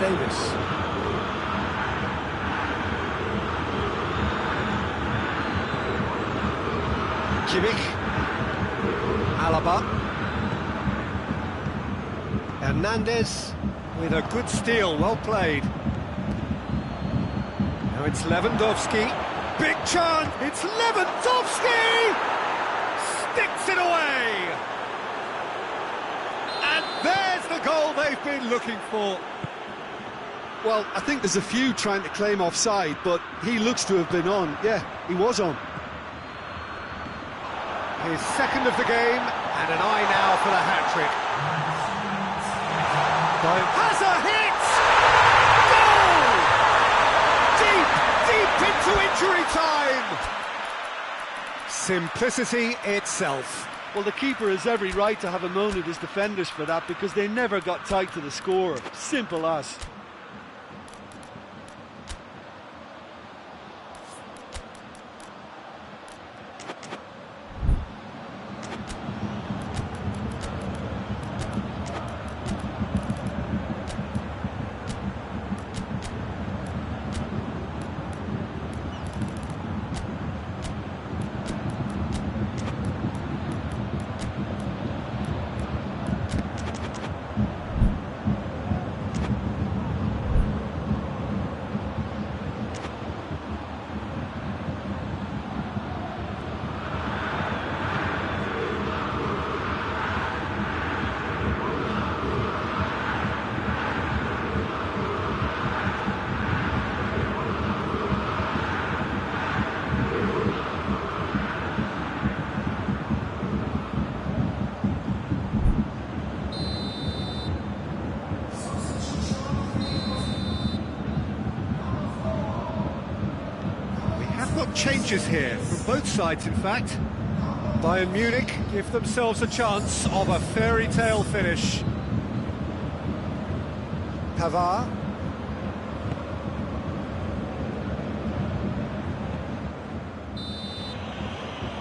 Davis. Kimmich. Alaba. Hernandez with a good steal, well played. Now it's Lewandowski. Big chance! It's Lewandowski! Sticks it away! And there's the goal they've been looking for. Well, I think there's a few trying to claim offside, but he looks to have been on. Yeah, he was on. His second of the game, and an eye now for the hat-trick. Has a hit! Goal! Deep into injury time! Simplicity itself. Well, the keeper has every right to have a moan at his defenders for that, because they never got tight to the scorer. Simple as. Changes here from both sides, in fact. Bayern Munich give themselves a chance of a fairy tale finish. Pavard.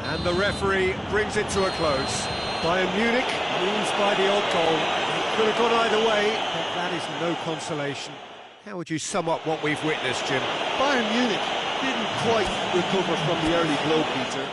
And the referee brings it to a close. Bayern Munich lose by the odd goal. It could have gone either way, but that is no consolation. How would you sum up what we've witnessed, Jim? Bayern Munich didn't quite recover from the early blow, Peter.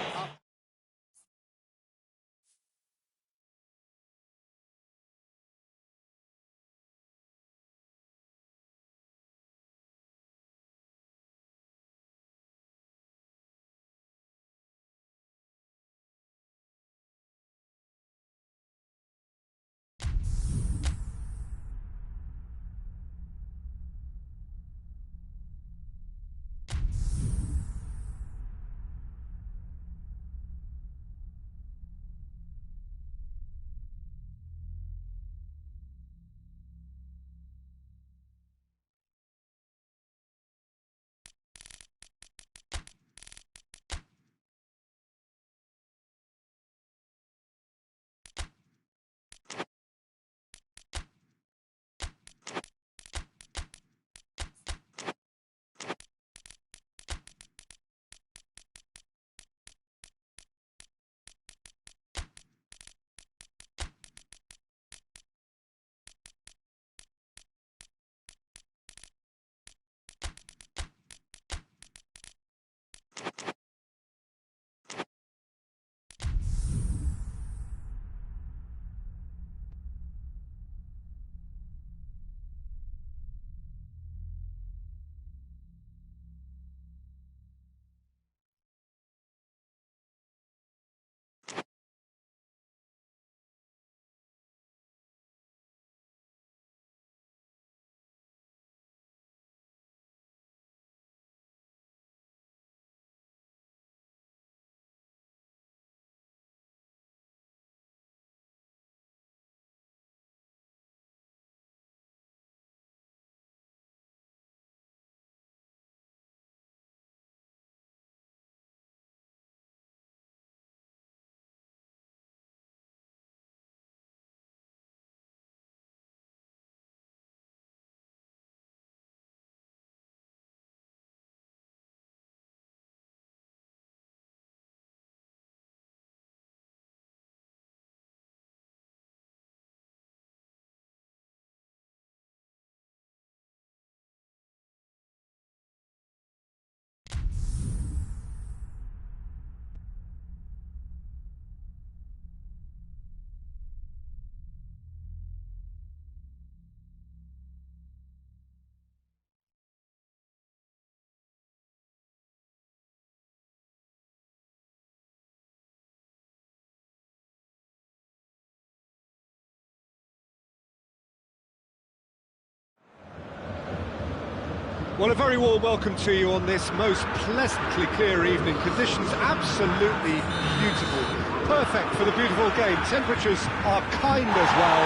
Well, a very warm welcome to you on this most pleasantly clear evening. Conditions absolutely beautiful. Perfect for the beautiful game. Temperatures are kind as well.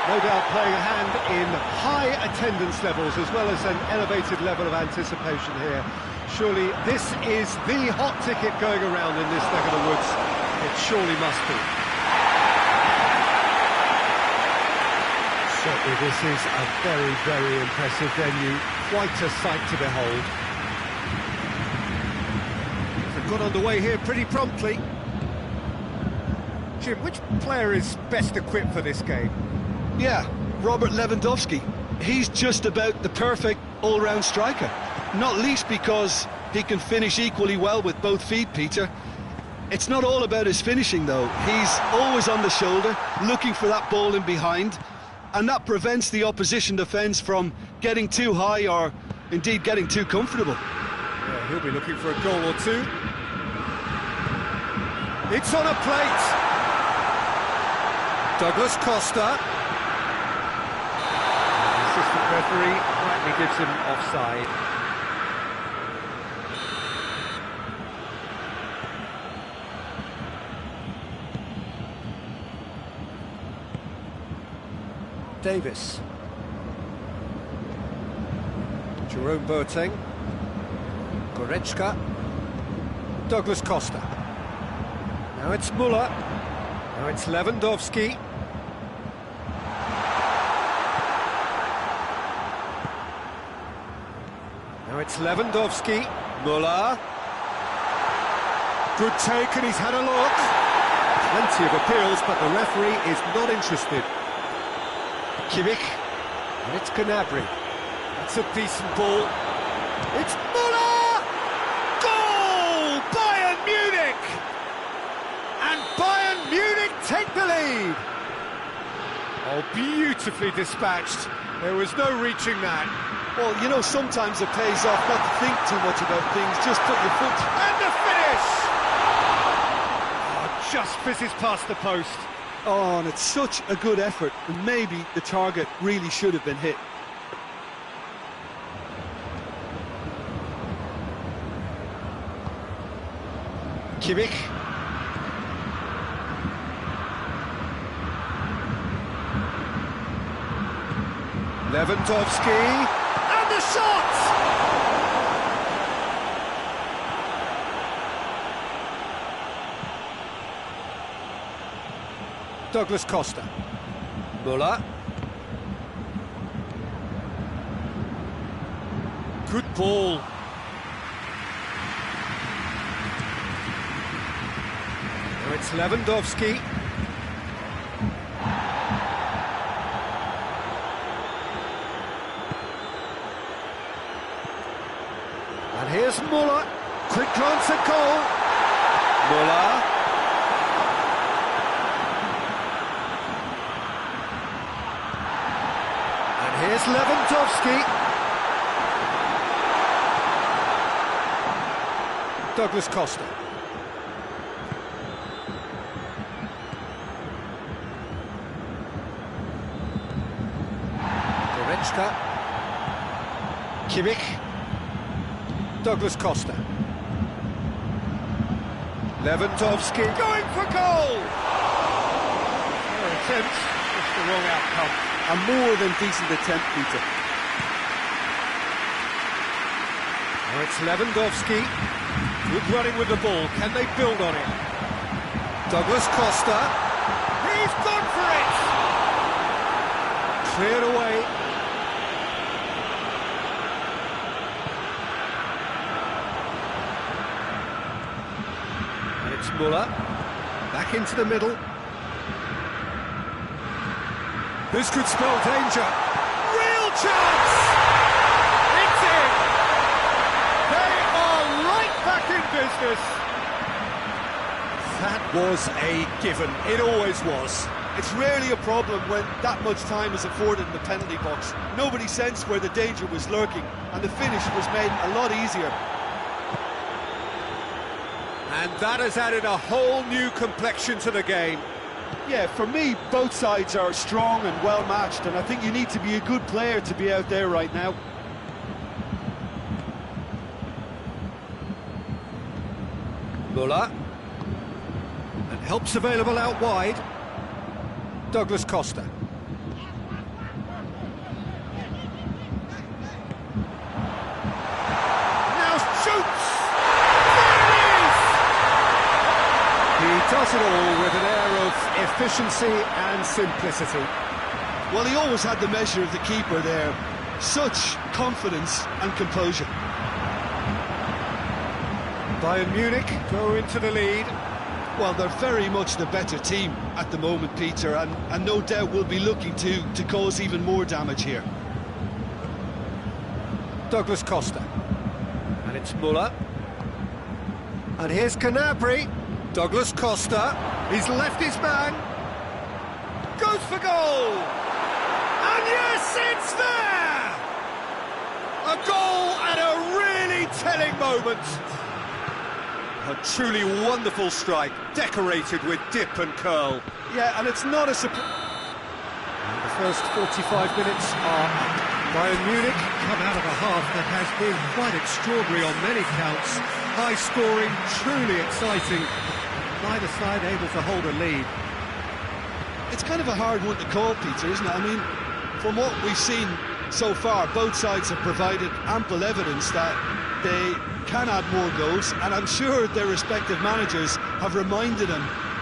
No doubt playing a hand in high attendance levels as well as an elevated level of anticipation here. Surely this is the hot ticket going around in this neck of the woods. It surely must be. Certainly this is a very, very impressive venue. Quite a sight to behold. They've got underway here pretty promptly. Jim, which player is best equipped for this game? Yeah, Robert Lewandowski. He's just about the perfect all-round striker. Not least because he can finish equally well with both feet, Peter. It's not all about his finishing, though. He's always on the shoulder, looking for that ball in behind, and that prevents the opposition defence from getting too high or indeed getting too comfortable. Yeah, he'll be looking for a goal or two. It's on a plate. Douglas Costa. The assistant referee rightly gives him offside. Davis. Jerome Boateng. Goretzka. Douglas Costa. Now it's Müller. Now it's Lewandowski. Now it's Lewandowski. Müller. Good take, and he's had a look. Plenty of appeals, but the referee is not interested. Kimmich. And it's Gnabry. That's a decent ball. It's Müller! Goal! Bayern Munich! And Bayern Munich take the lead. Oh, beautifully dispatched. There was no reaching that. Well, you know, sometimes it pays off not to think too much about things, just put your foot... And the finish! Oh, just fizzes past the post. Oh, and it's such a good effort, and maybe the target really should have been hit. Kimmich. Lewandowski. And the shot! Douglas Costa. Müller. Good ball. Now it's Lewandowski. And here's Müller. Quick glance at goal. Müller. Here's Lewandowski. Douglas Costa. Goretzka. Kimmich. Douglas Costa. Lewandowski going for goal! Attempt, just the wrong outcome. A more than decent attempt, Peter. Now it's Lewandowski. Good running with the ball. Can they build on it? Douglas Costa. He's gone for it! Cleared away. And it's Müller. Back into the middle. This could spell danger. Real chance! It's in! They are right back in business. That was a given. It always was. It's rarely a problem when that much time is afforded in the penalty box. Nobody sensed where the danger was lurking, and the finish was made a lot easier. And that has added a whole new complexion to the game. Yeah, for me, both sides are strong and well-matched, and I think you need to be a good player to be out there right now. Müller. And help's available out wide. Douglas Costa. Now shoots! There it is! He does it all with an air of efficiency and simplicity. Well, he always had the measure of the keeper there. Such confidence and composure. Bayern Munich go into the lead. Well, they're very much the better team at the moment, Peter, and no doubt will be looking to cause even more damage here. Douglas Costa. And it's Müller. And here's Gnabry. Douglas Costa. He's left his man. Goes for goal. And yes, it's there! A goal at a really telling moment. A truly wonderful strike, decorated with dip and curl. Yeah, and it's not a surprise. The first 45 minutes are up. Bayern Munich come out of a half that has been quite extraordinary on many counts. High scoring, truly exciting. Neither side able to hold a lead. It's kind of a hard one to call, Peter, isn't it? I mean, from what we've seen so far, both sides have provided ample evidence that they can add more goals, and I'm sure their respective managers have reminded them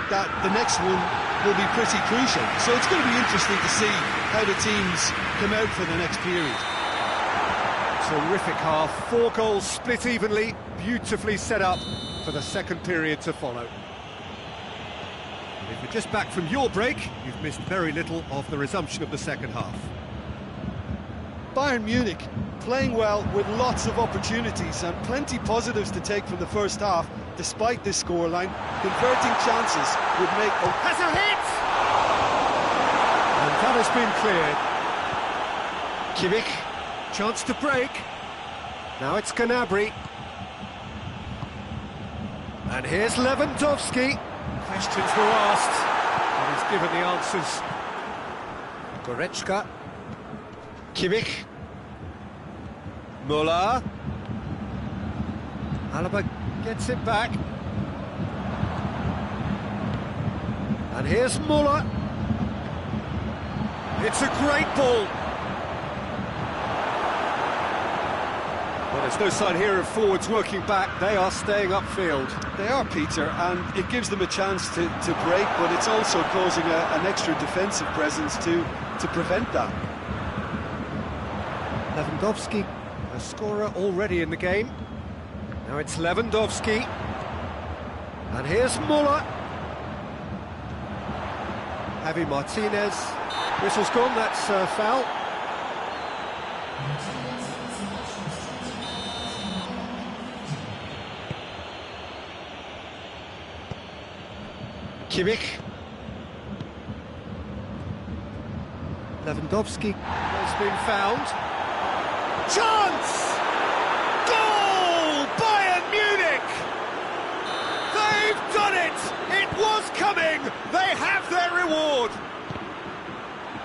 that the next one will be pretty crucial. So it's going to be interesting to see how the teams come out for the next period. Terrific half, 4 goals split evenly, beautifully set up for the second period to follow. If you're just back from your break, you've missed very little of the resumption of the second half. Bayern Munich playing well with lots of opportunities and plenty positives to take from the first half, despite this scoreline. Converting chances would make... Has a hit! And that has been cleared. Kimmich, chance to break. Now it's Gnabry. And here's Lewandowski. Questions were asked, and he's given the answers. Goretzka. Kimmich. Müller. Alaba gets it back. And here's Müller. It's a great ball. Well, there's no sign here of forwards working back. They are staying upfield. They are, Peter, and it gives them a chance to break, but it's also causing an extra defensive presence to prevent that. Lewandowski, a scorer already in the game. Now it's Lewandowski. And here's Müller. Javi Martinez. Whistle's gone, that's a foul. Kimmich. Lewandowski has been found. Chance! Goal! Bayern Munich! They've done it! It was coming! They have their reward!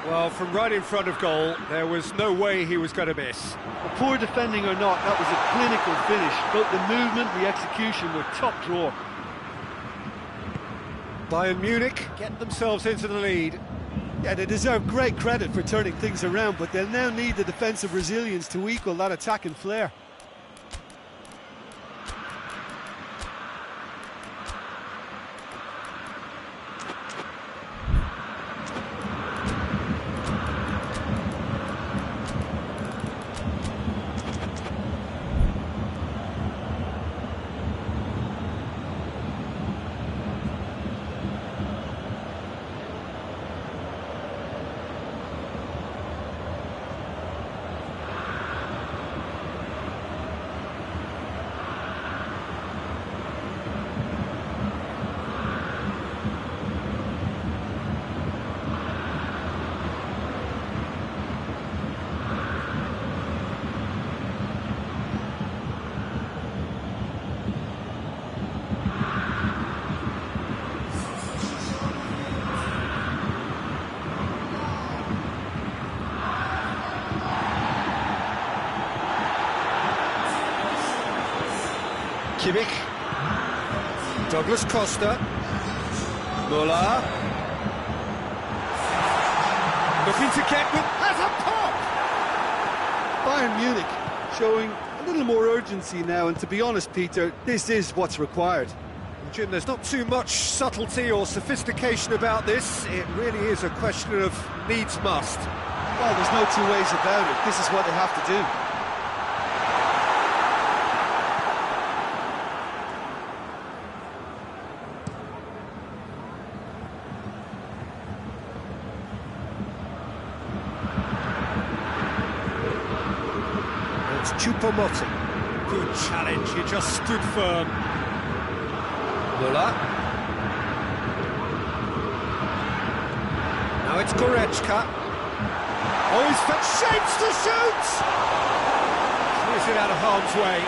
Well, from right in front of goal, there was no way he was going to miss. Well, poor defending or not, that was a clinical finish. Both the movement and the execution were top drawer. Bayern Munich get themselves into the lead. Yeah, they deserve great credit for turning things around, but they'll now need the defensive resilience to equal that attacking flair. Kimmich. Douglas Costa. Müller. Looking to get with... Has a pop! Bayern Munich showing a little more urgency now, and to be honest, Peter, this is what's required. Jim, there's not too much subtlety or sophistication about this. It really is a question of needs must. Well, there's no two ways about it. This is what they have to do. Choupo-Moting. Good challenge, he just stood firm. Müller. Now it's Goretzka. Oh, he's got shapes to shoot! Clears it out of harm's way.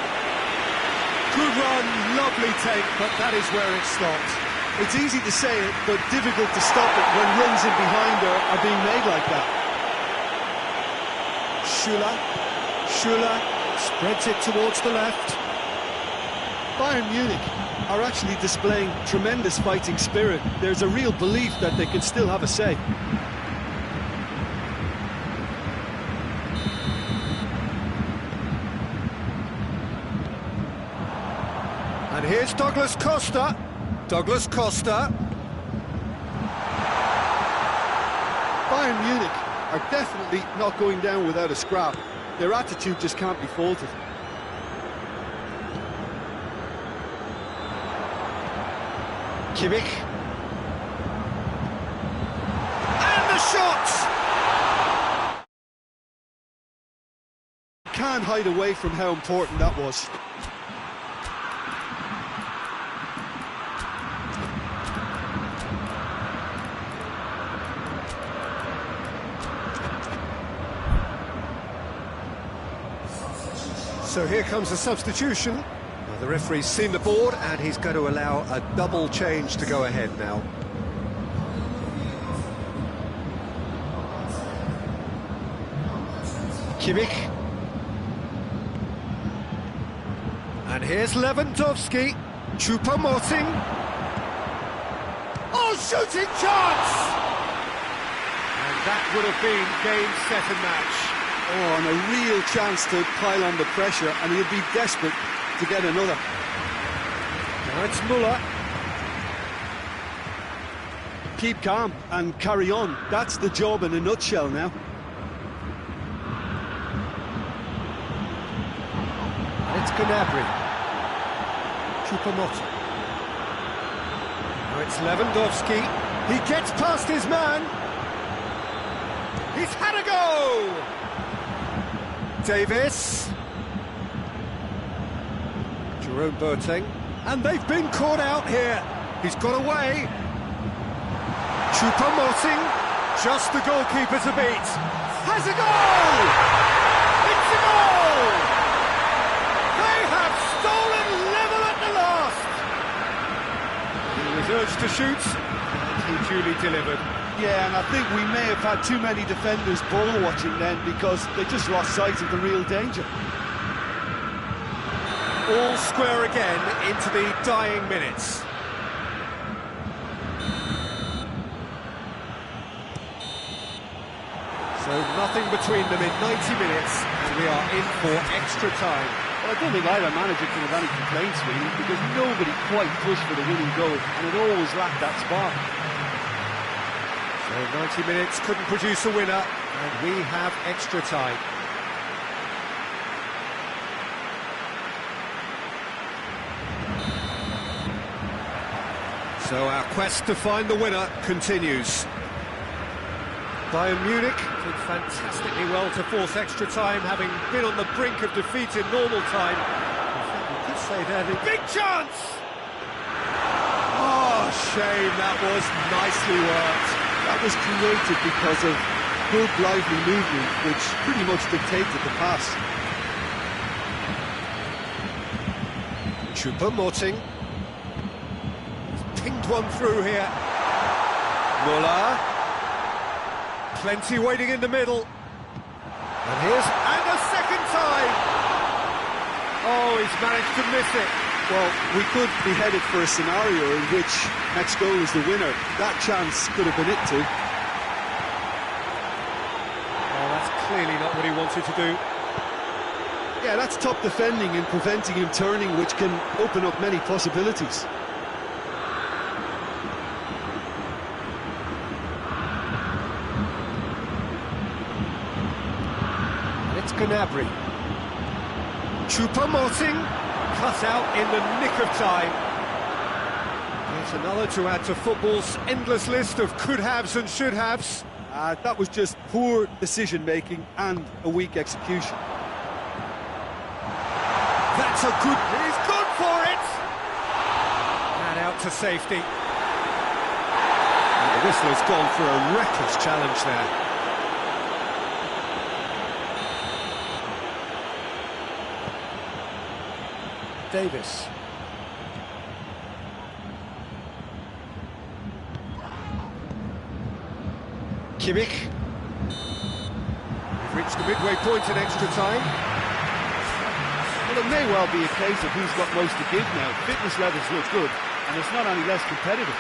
Good run, lovely take, but that is where it stopped. It's easy to say it, but difficult to stop it when runs in behind are being made like that. Schüller spreads it towards the left. Bayern Munich are actually displaying tremendous fighting spirit. There's a real belief that they can still have a say. And here's Douglas Costa. Douglas Costa. Bayern Munich are definitely not going down without a scrap. Their attitude just can't be faulted. Kimmich. And the shot! Can't hide away from how important that was. So here comes a substitution. Well, the referee's seen the board and he's going to allow a double change to go ahead now. Kimmich. And here's Lewandowski. Choupo-Moting. Oh, shooting chance! And that would have been game, set and match. Oh, and a real chance to pile on the pressure, and he'll be desperate to get another. Now it's Muller. Keep calm and carry on. That's the job in a nutshell now. And it's Gnabry. Choupo-Moting. Now it's Lewandowski. He gets past his man. He's had a go! Davis. Jerome Boateng. And they've been caught out here. He's got away. Choupo-Moting. Just the goalkeeper to beat. Has a goal! It's a goal! They have stolen level at the last. He was urged to shoot, and he duly delivered. Yeah, and I think we may have had too many defenders ball watching then because they just lost sight of the real danger. All square again into the dying minutes. So nothing between them in 90 minutes, and we are in for extra time. Well, I don't think either manager can have any complaints really, because nobody quite pushed for the winning goal, and it always lacked that spark. So 90 minutes couldn't produce a winner, and we have extra time. So our quest to find the winner continues. Bayern Munich did fantastically well to force extra time, having been on the brink of defeat in normal time. In fact, we could say that a big chance! Oh, shame, that was nicely worked. That was created because of good, lively movement, which pretty much dictated the pass. Choupo-Moting. He's pinged one through here. Muller. Plenty waiting in the middle. And a second time! Oh, he's managed to miss it. Well, we could be headed for a scenario in which next goal is the winner. That chance could have been it too. Oh, that's clearly not what he wanted to do. Yeah, that's top defending and preventing him turning, which can open up many possibilities. It's Gnabry. Choupo-Moting. Cut out in the nick of time. There's another to add to football's endless list of could-haves and should-haves. That was just poor decision-making and a weak execution. That's a good... He's gone for it! And out to safety. And the whistler's gone for a reckless challenge there. Davis. Kimmich. We've reached the midway point in extra time. Well, it may well be a case of who's got most to give now. Fitness levels look good, and it's not any less competitive.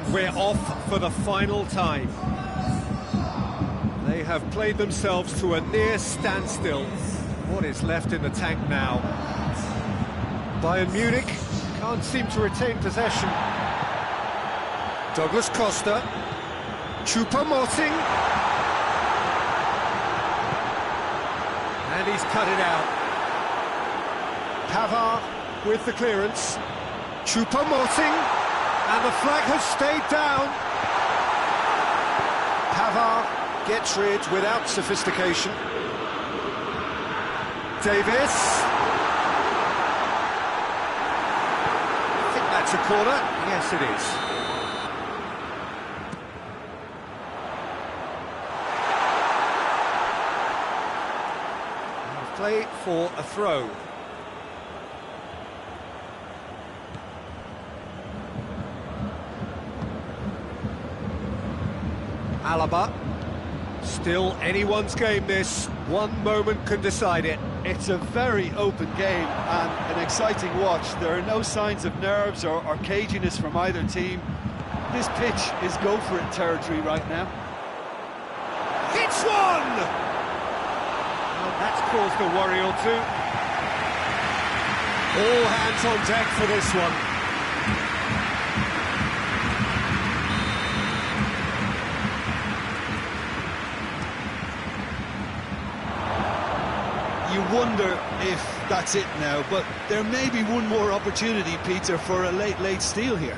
And we're off for the final time. They have played themselves to a near standstill. What is left in the tank now? Bayern Munich can't seem to retain possession. Douglas Costa. Choupo-Moting. And he's cut it out. Pavard with the clearance. Choupo-Moting. And the flag has stayed down. Pavard gets rid without sophistication. Davis. I think that's a corner. Yes, it is. Play for a throw. Alaba. Still anyone's game, this. One moment can decide it. It's a very open game and an exciting watch. There are no signs of nerves or caginess from either team. This pitch is go-for-it territory right now. It's one! Well, that's caused a worry or two. All hands on deck for this one. You wonder if that's it now, but there may be one more opportunity, Peter, for a late steal here.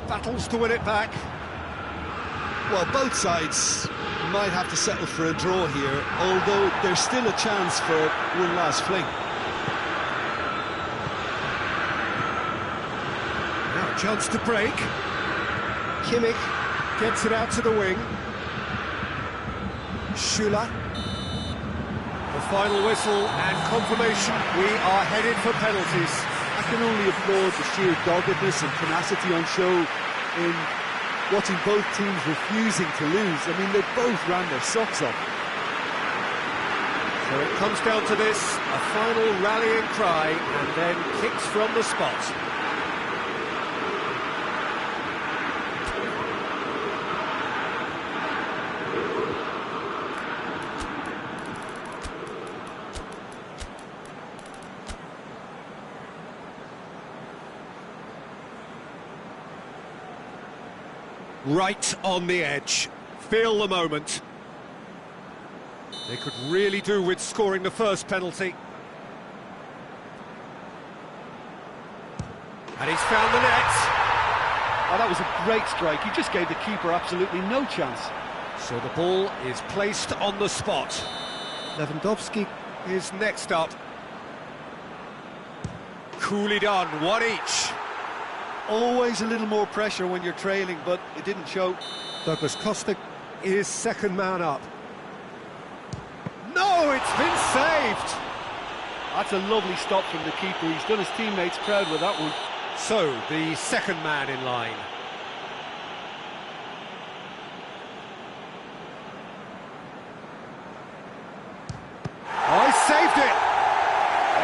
Battles to win it back. Well, both sides might have to settle for a draw here, although there's still a chance for one last fling. Now a chance to break. Kimmich gets it out to the wing. Schüller. The final whistle and confirmation. We are headed for penalties. I can only applaud the sheer doggedness and tenacity on show in watching both teams refusing to lose. I mean, they both ran their socks off. So it comes down to this, a final rallying cry, and then kicks from the spot. Right on the edge. Feel the moment. They could really do with scoring the first penalty. And he's found the net. Oh, that was a great strike. He just gave the keeper absolutely no chance. So the ball is placed on the spot. Lewandowski is next up. Coolly done, one each. Always a little more pressure when you're trailing, but it didn't show. Douglas Costa is second man up. No, it's been saved! That's a lovely stop from the keeper. He's done his teammates proud with that one. So, the second man in line. Oh, he saved it!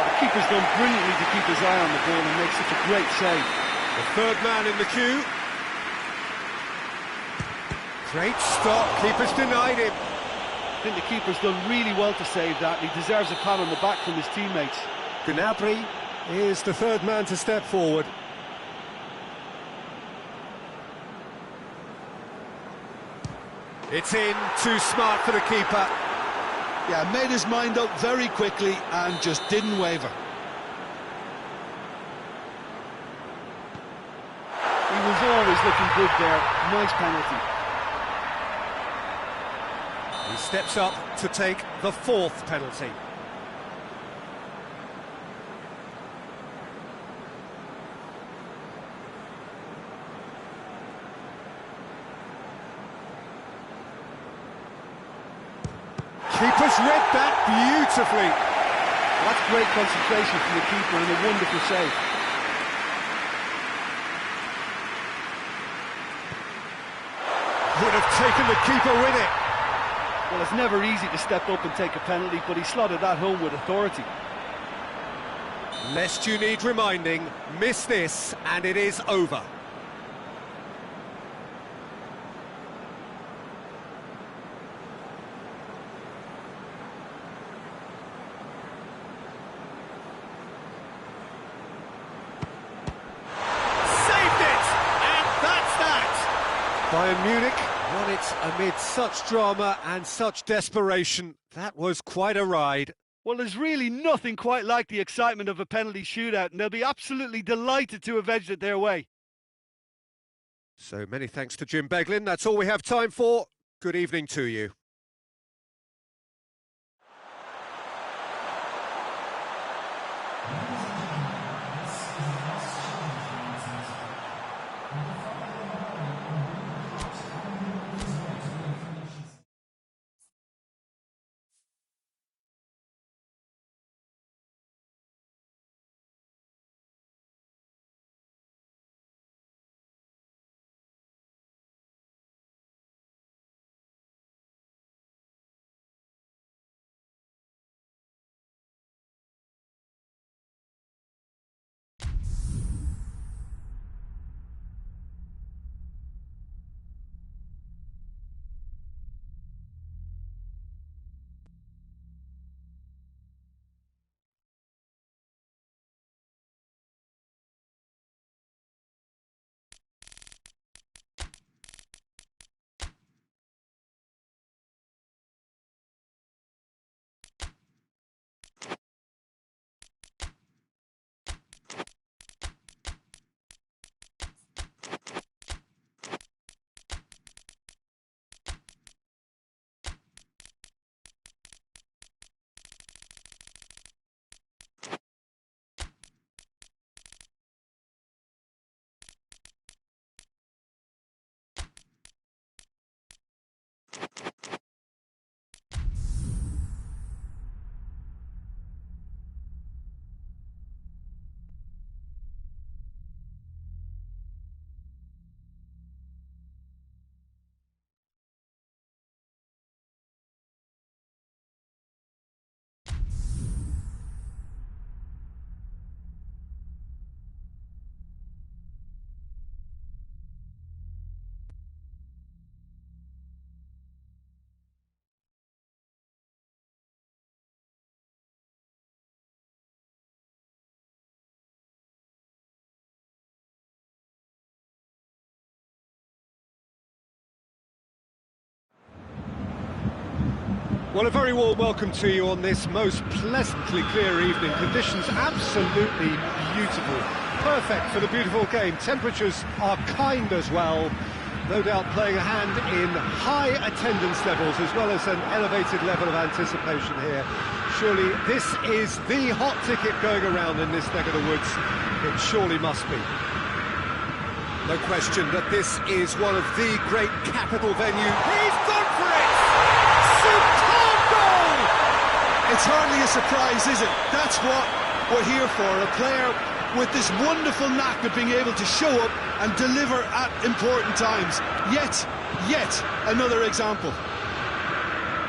The keeper's done brilliantly to keep his eye on the ball and make such a great save. The third man in the queue. Great stop, keeper's denied him. I think the keeper's done really well to save that. He deserves a pat on the back from his teammates. Gnabry is the third man to step forward. It's in, too smart for the keeper. Yeah, made his mind up very quickly and just didn't waver. He was always looking good there. Nice penalty. He steps up to take the fourth penalty. Keeper's read that beautifully. That's great concentration from the keeper and a wonderful save. Would have taken the keeper with it. Well, it's never easy to step up and take a penalty, but he slotted that home with authority. Lest you need reminding, miss this and it is over. Bayern Munich won it amid such drama and such desperation. That was quite a ride. Well, there's really nothing quite like the excitement of a penalty shootout, and they'll be absolutely delighted to have edged it their way. So many thanks to Jim Beglin. That's all we have time for. Good evening to you. Well, a very warm welcome to you on this most pleasantly clear evening. Conditions absolutely beautiful. Perfect for the beautiful game. Temperatures are kind as well. No doubt playing a hand in high attendance levels as well as an elevated level of anticipation here. Surely this is the hot ticket going around in this neck of the woods. It surely must be. No question that this is one of the great capital venues. He's gone for it! Superb goal! It's hardly a surprise, is it? That's what we're here for. A player with this wonderful knack of being able to show up and deliver at important times. Yet another example.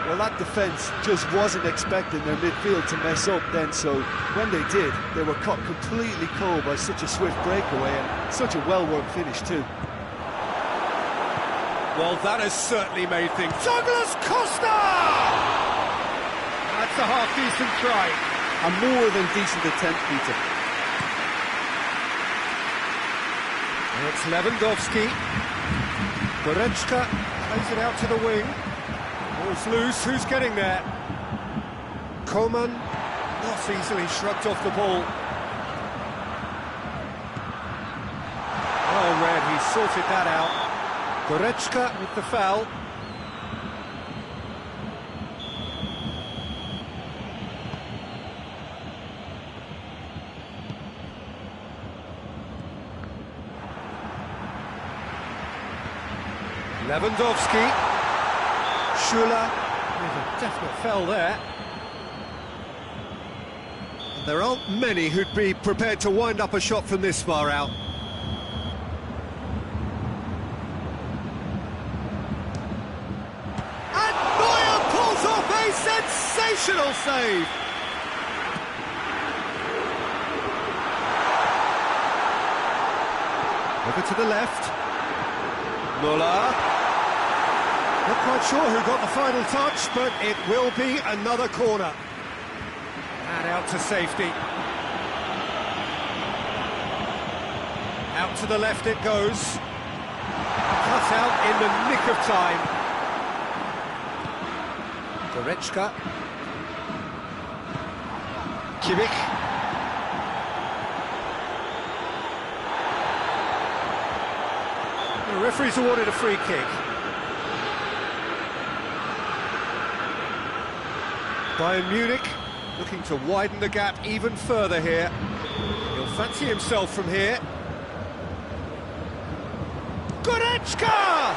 Well, that defence just wasn't expecting their midfield to mess up then, so when they did, they were caught completely cold by such a swift breakaway and such a well-worked finish too. Well, that has certainly made things... Douglas Costa! That's a half-decent try. A more than decent attempt, Peter. And it's Lewandowski. Goretzka plays it out to the wing. Ball's loose, who's getting there? Coman, not easily shrugged off the ball. Well read, he sorted that out. Goretzka with the foul. Lewandowski. Schüller with a definite foul there. And there aren't many who'd be prepared to wind up a shot from this far out. And Neuer pulls off a sensational save! Over to the left. Muller. Not quite sure who got the final touch, but it will be another corner. And out to safety. Out to the left it goes. Cut out in the nick of time. Goretzka. Kimmich. The referee's awarded a free kick. Bayern Munich looking to widen the gap even further here. He'll fancy himself from here. Goretzka!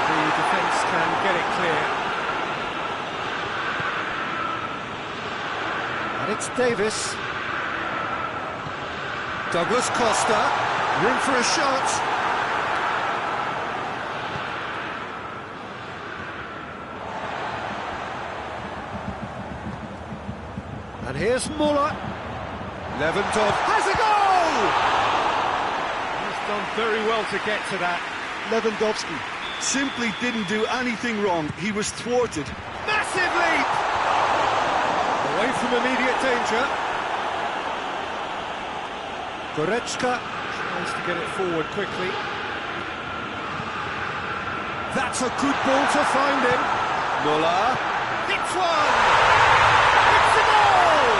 The defence can get it clear. And it's Davis. Douglas Costa, room for a shot. And here's Muller. Lewandowski has a goal! He's done very well to get to that. Lewandowski simply didn't do anything wrong. He was thwarted. Massive leap! Away from immediate danger. Goretzka tries to get it forward quickly. That's a good ball to find him. Muller hits one! It's a goal!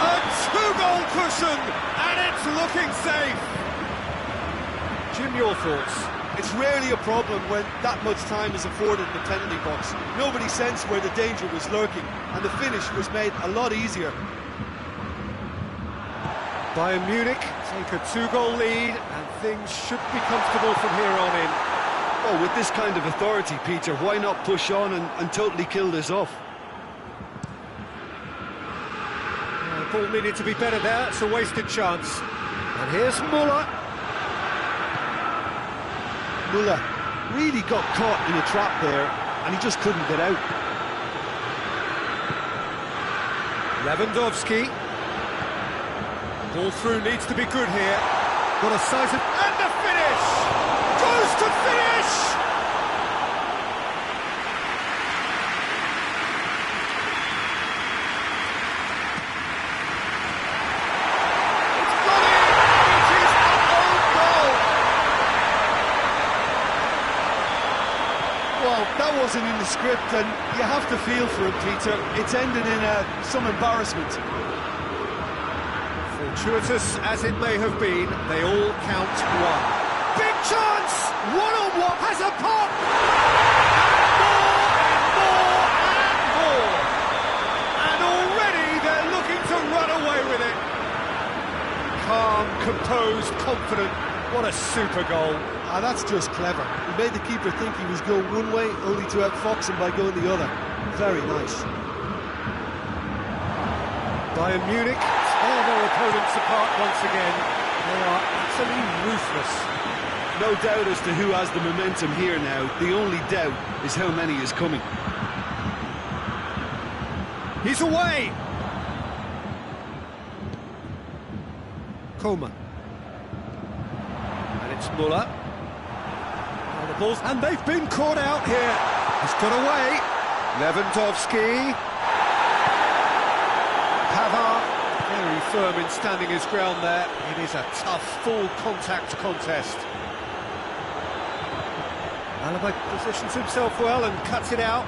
A two-goal cushion, and it's looking safe. Jim, your thoughts? It's rarely a problem when that much time is afforded in the penalty box. Nobody sensed where the danger was lurking, and the finish was made a lot easier. Bayern Munich take a two-goal lead, and things should be comfortable from here on in. Oh, with this kind of authority, Peter, why not push on and totally kill this off? The ball needed to be better there, it's a wasted chance. And here's Muller. Muller really got caught in a trap there, and he just couldn't get out. Lewandowski. Ball through needs to be good here. Got a size of... And the finish! Goes to finish! It's gone in! It is an own goal! Well, that wasn't in the script, and you have to feel for him, Peter. It's ended in some embarrassment. Fortuitous as it may have been, they all count one. Big chance! One-on-one has a pop! And more! And already they're looking to run away with it. Calm, composed, confident. What a super goal. Ah, that's just clever. He made the keeper think he was going one way, only to outfox him by going the other. Very nice. Bayern Munich tear their opponents apart once again. They are utterly ruthless. No doubt as to who has the momentum here now. The only doubt is how many is coming. He's away! Coman. And it's Muller. Now the ball's... And they've been caught out here. He's got away. Lewandowski. Pavard. Very firm in standing his ground there. It is a tough, full-contact contest. Alaba positions himself well and cuts it out.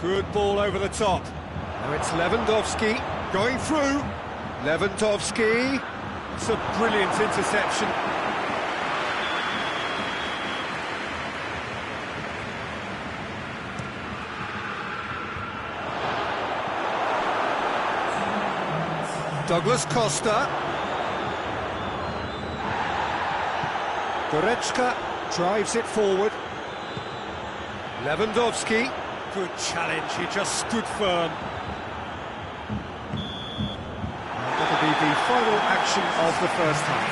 Good ball over the top. Now it's Lewandowski going through. Lewandowski. It's a brilliant interception. Douglas Costa. Goretzka drives it forward. Lewandowski. Good challenge, he just stood firm. That'll be the final action of the first half.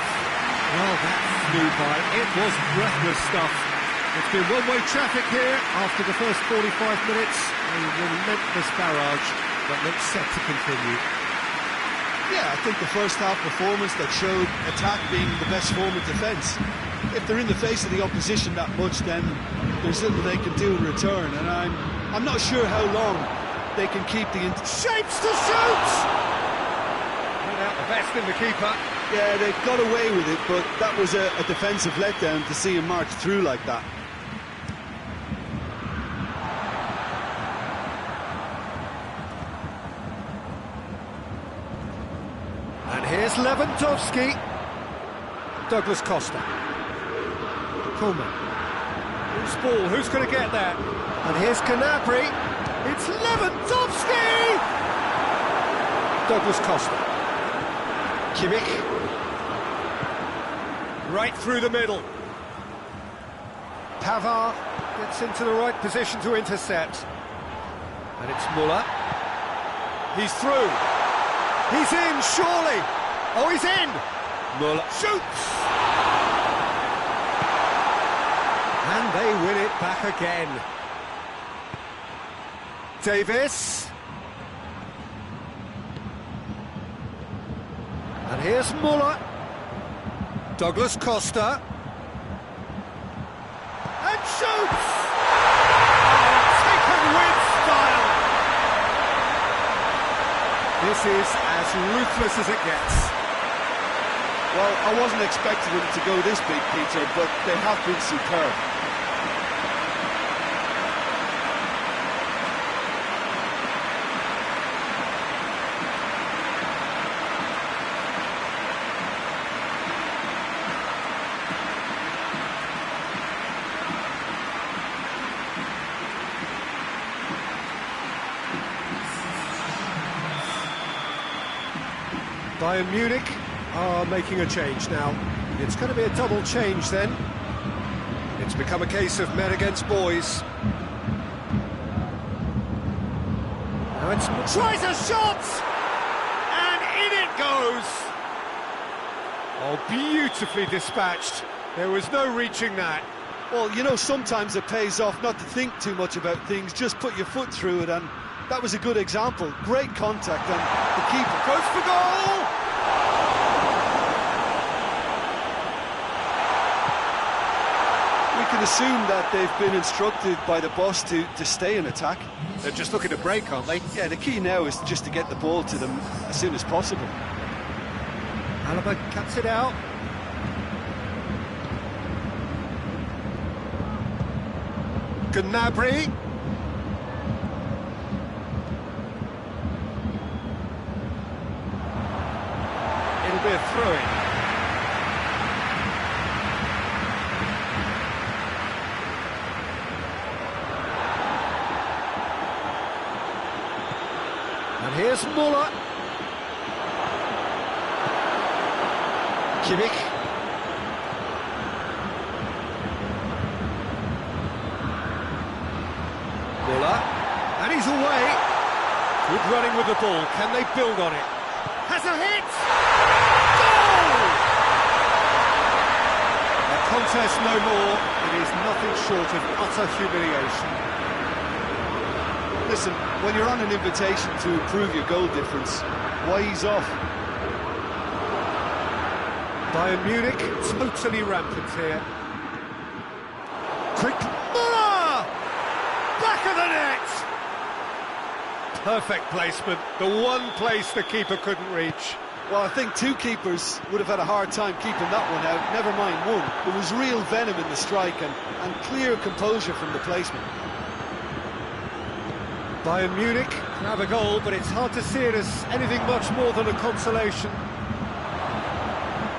Well, that flew by. It was breathless stuff. It's been one-way traffic here after the first 45 minutes. A relentless barrage. but looks set to continue. Yeah, I think the first half performance that showed attack being the best form of defence. If they're in the face of the opposition that much, then there's little they can do in return, and I'm not sure how long they can keep the... Shapes to shoot! Not out the best in the keeper. Yeah, they got away with it, but that was a defensive letdown to see him march through like that. And here's Lewandowski. Douglas Costa. Coleman. Loose ball, who's going to get that? And here's Gnabry. It's Lewandowski! Douglas Costa. Kimmich. Right through the middle. Pavard gets into the right position to intercept. And it's Muller. He's through. He's in, surely. Oh, he's in. Muller shoots. And they win it back again. Davis. And here's Muller. Douglas Costa. And shoots! Oh, taken with style! This is as ruthless as it gets. Well, I wasn't expecting them to go this big, Peter, but they have been superb. Bayern Munich are making a change now. It's going to be a double change then. It's become a case of men against boys. Now it's... tries a shot! And in it goes! Oh, beautifully dispatched. There was no reaching that. Well, you know, sometimes it pays off not to think too much about things, just put your foot through it, and that was a good example. Great contact, and the keeper goes for goal! We can assume that they've been instructed by the boss to stay in attack. They're just looking to break, aren't they? Yeah, the key now is just to get the ball to them as soon as possible. Alaba cuts it out. Gnabry. It'll be a throw-in. And here's Muller. Kimmich. Muller. And he's away. Good running with the ball. Can they build on it? Has a hit! Goal! A contest no more. It is nothing short of utter humiliation. Listen, when you're on an invitation to improve your goal difference, why ease off? Bayern Munich totally rampant here. Quick, Muller! Back of the net! Perfect placement, the one place the keeper couldn't reach. Well, I think two keepers would have had a hard time keeping that one out, never mind one. There was real venom in the strike and clear composure from the placement. Bayern Munich can have a goal, but it's hard to see it as anything much more than a consolation.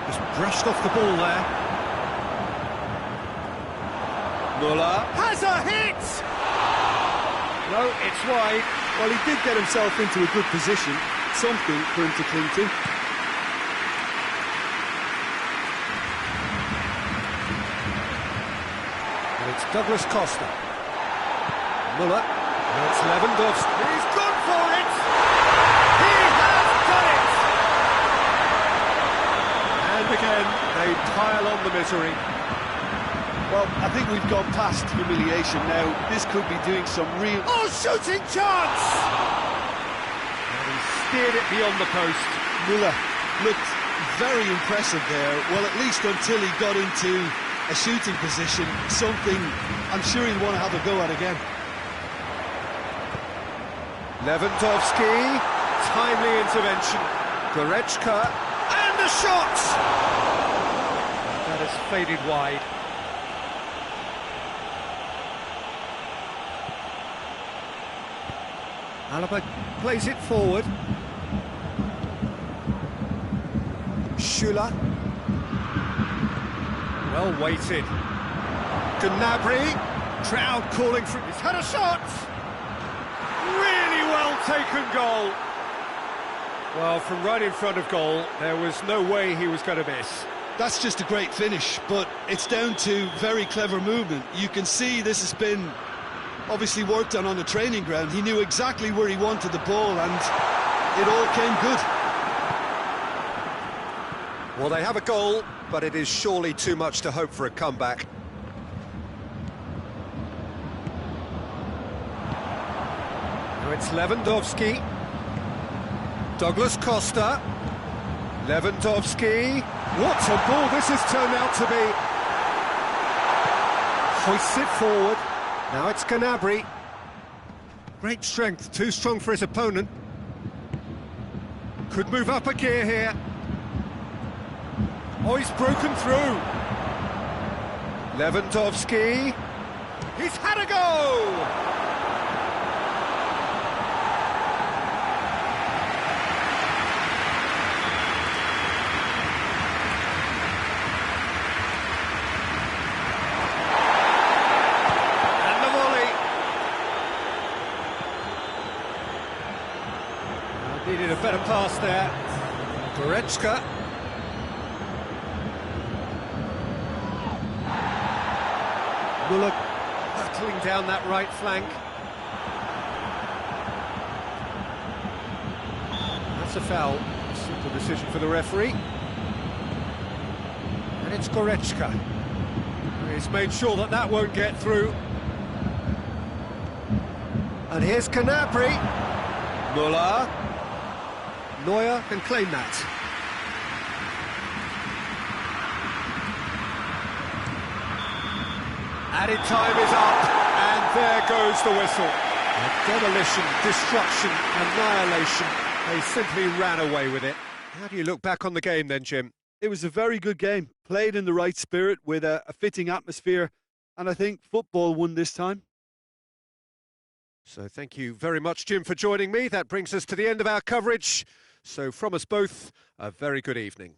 Just brushed off the ball there. Muller has a hit! No, it's wide. Well, he did get himself into a good position, something for him to cling to. And it's Douglas Costa. Muller. And it's Lewandowski. He's gone for it! He has done it! And again, they pile on the misery. Well, I think we've gone past humiliation now. This could be doing some real... Oh, shooting chance! And he steered it beyond the post. Müller looked very impressive there, well, at least until he got into a shooting position, something I'm sure he'll want to have a go at again. Lewandowski, timely intervention. Goretzka, and the shot! That has faded wide. Alaba plays it forward. Schüller. Well weighted. Gnabry. Crowd calling for it. He's had a shot! Really well taken goal. Well, from right in front of goal, there was no way he was going to miss. That's just a great finish, but it's down to very clever movement. You can see this has been obviously worked on the training ground. He knew exactly where he wanted the ball, and it all came good. Well, they have a goal, but it is surely too much to hope for a comeback. Now it's Lewandowski. Douglas Costa. Lewandowski. What a ball this has turned out to be. Hoists it forward. Now it's Gnabry. Great strength, too strong for his opponent. Could move up a gear here. Oh, he's broken through. Lewandowski. He's had a go! And the volley. Needed a better pass there. Goretzka. Müller battling down that right flank. That's a foul. Simple decision for the referee. And it's Goretzka. He's made sure that that won't get through. And here's Gnabry. Müller. Neuer can claim that. Added time is up, and there goes the whistle. Demolition, destruction, annihilation. They simply ran away with it. How do you look back on the game then, Jim? It was a very good game, played in the right spirit with a fitting atmosphere, and I think football won this time. So thank you very much, Jim, for joining me. That brings us to the end of our coverage. So from us both, a very good evening.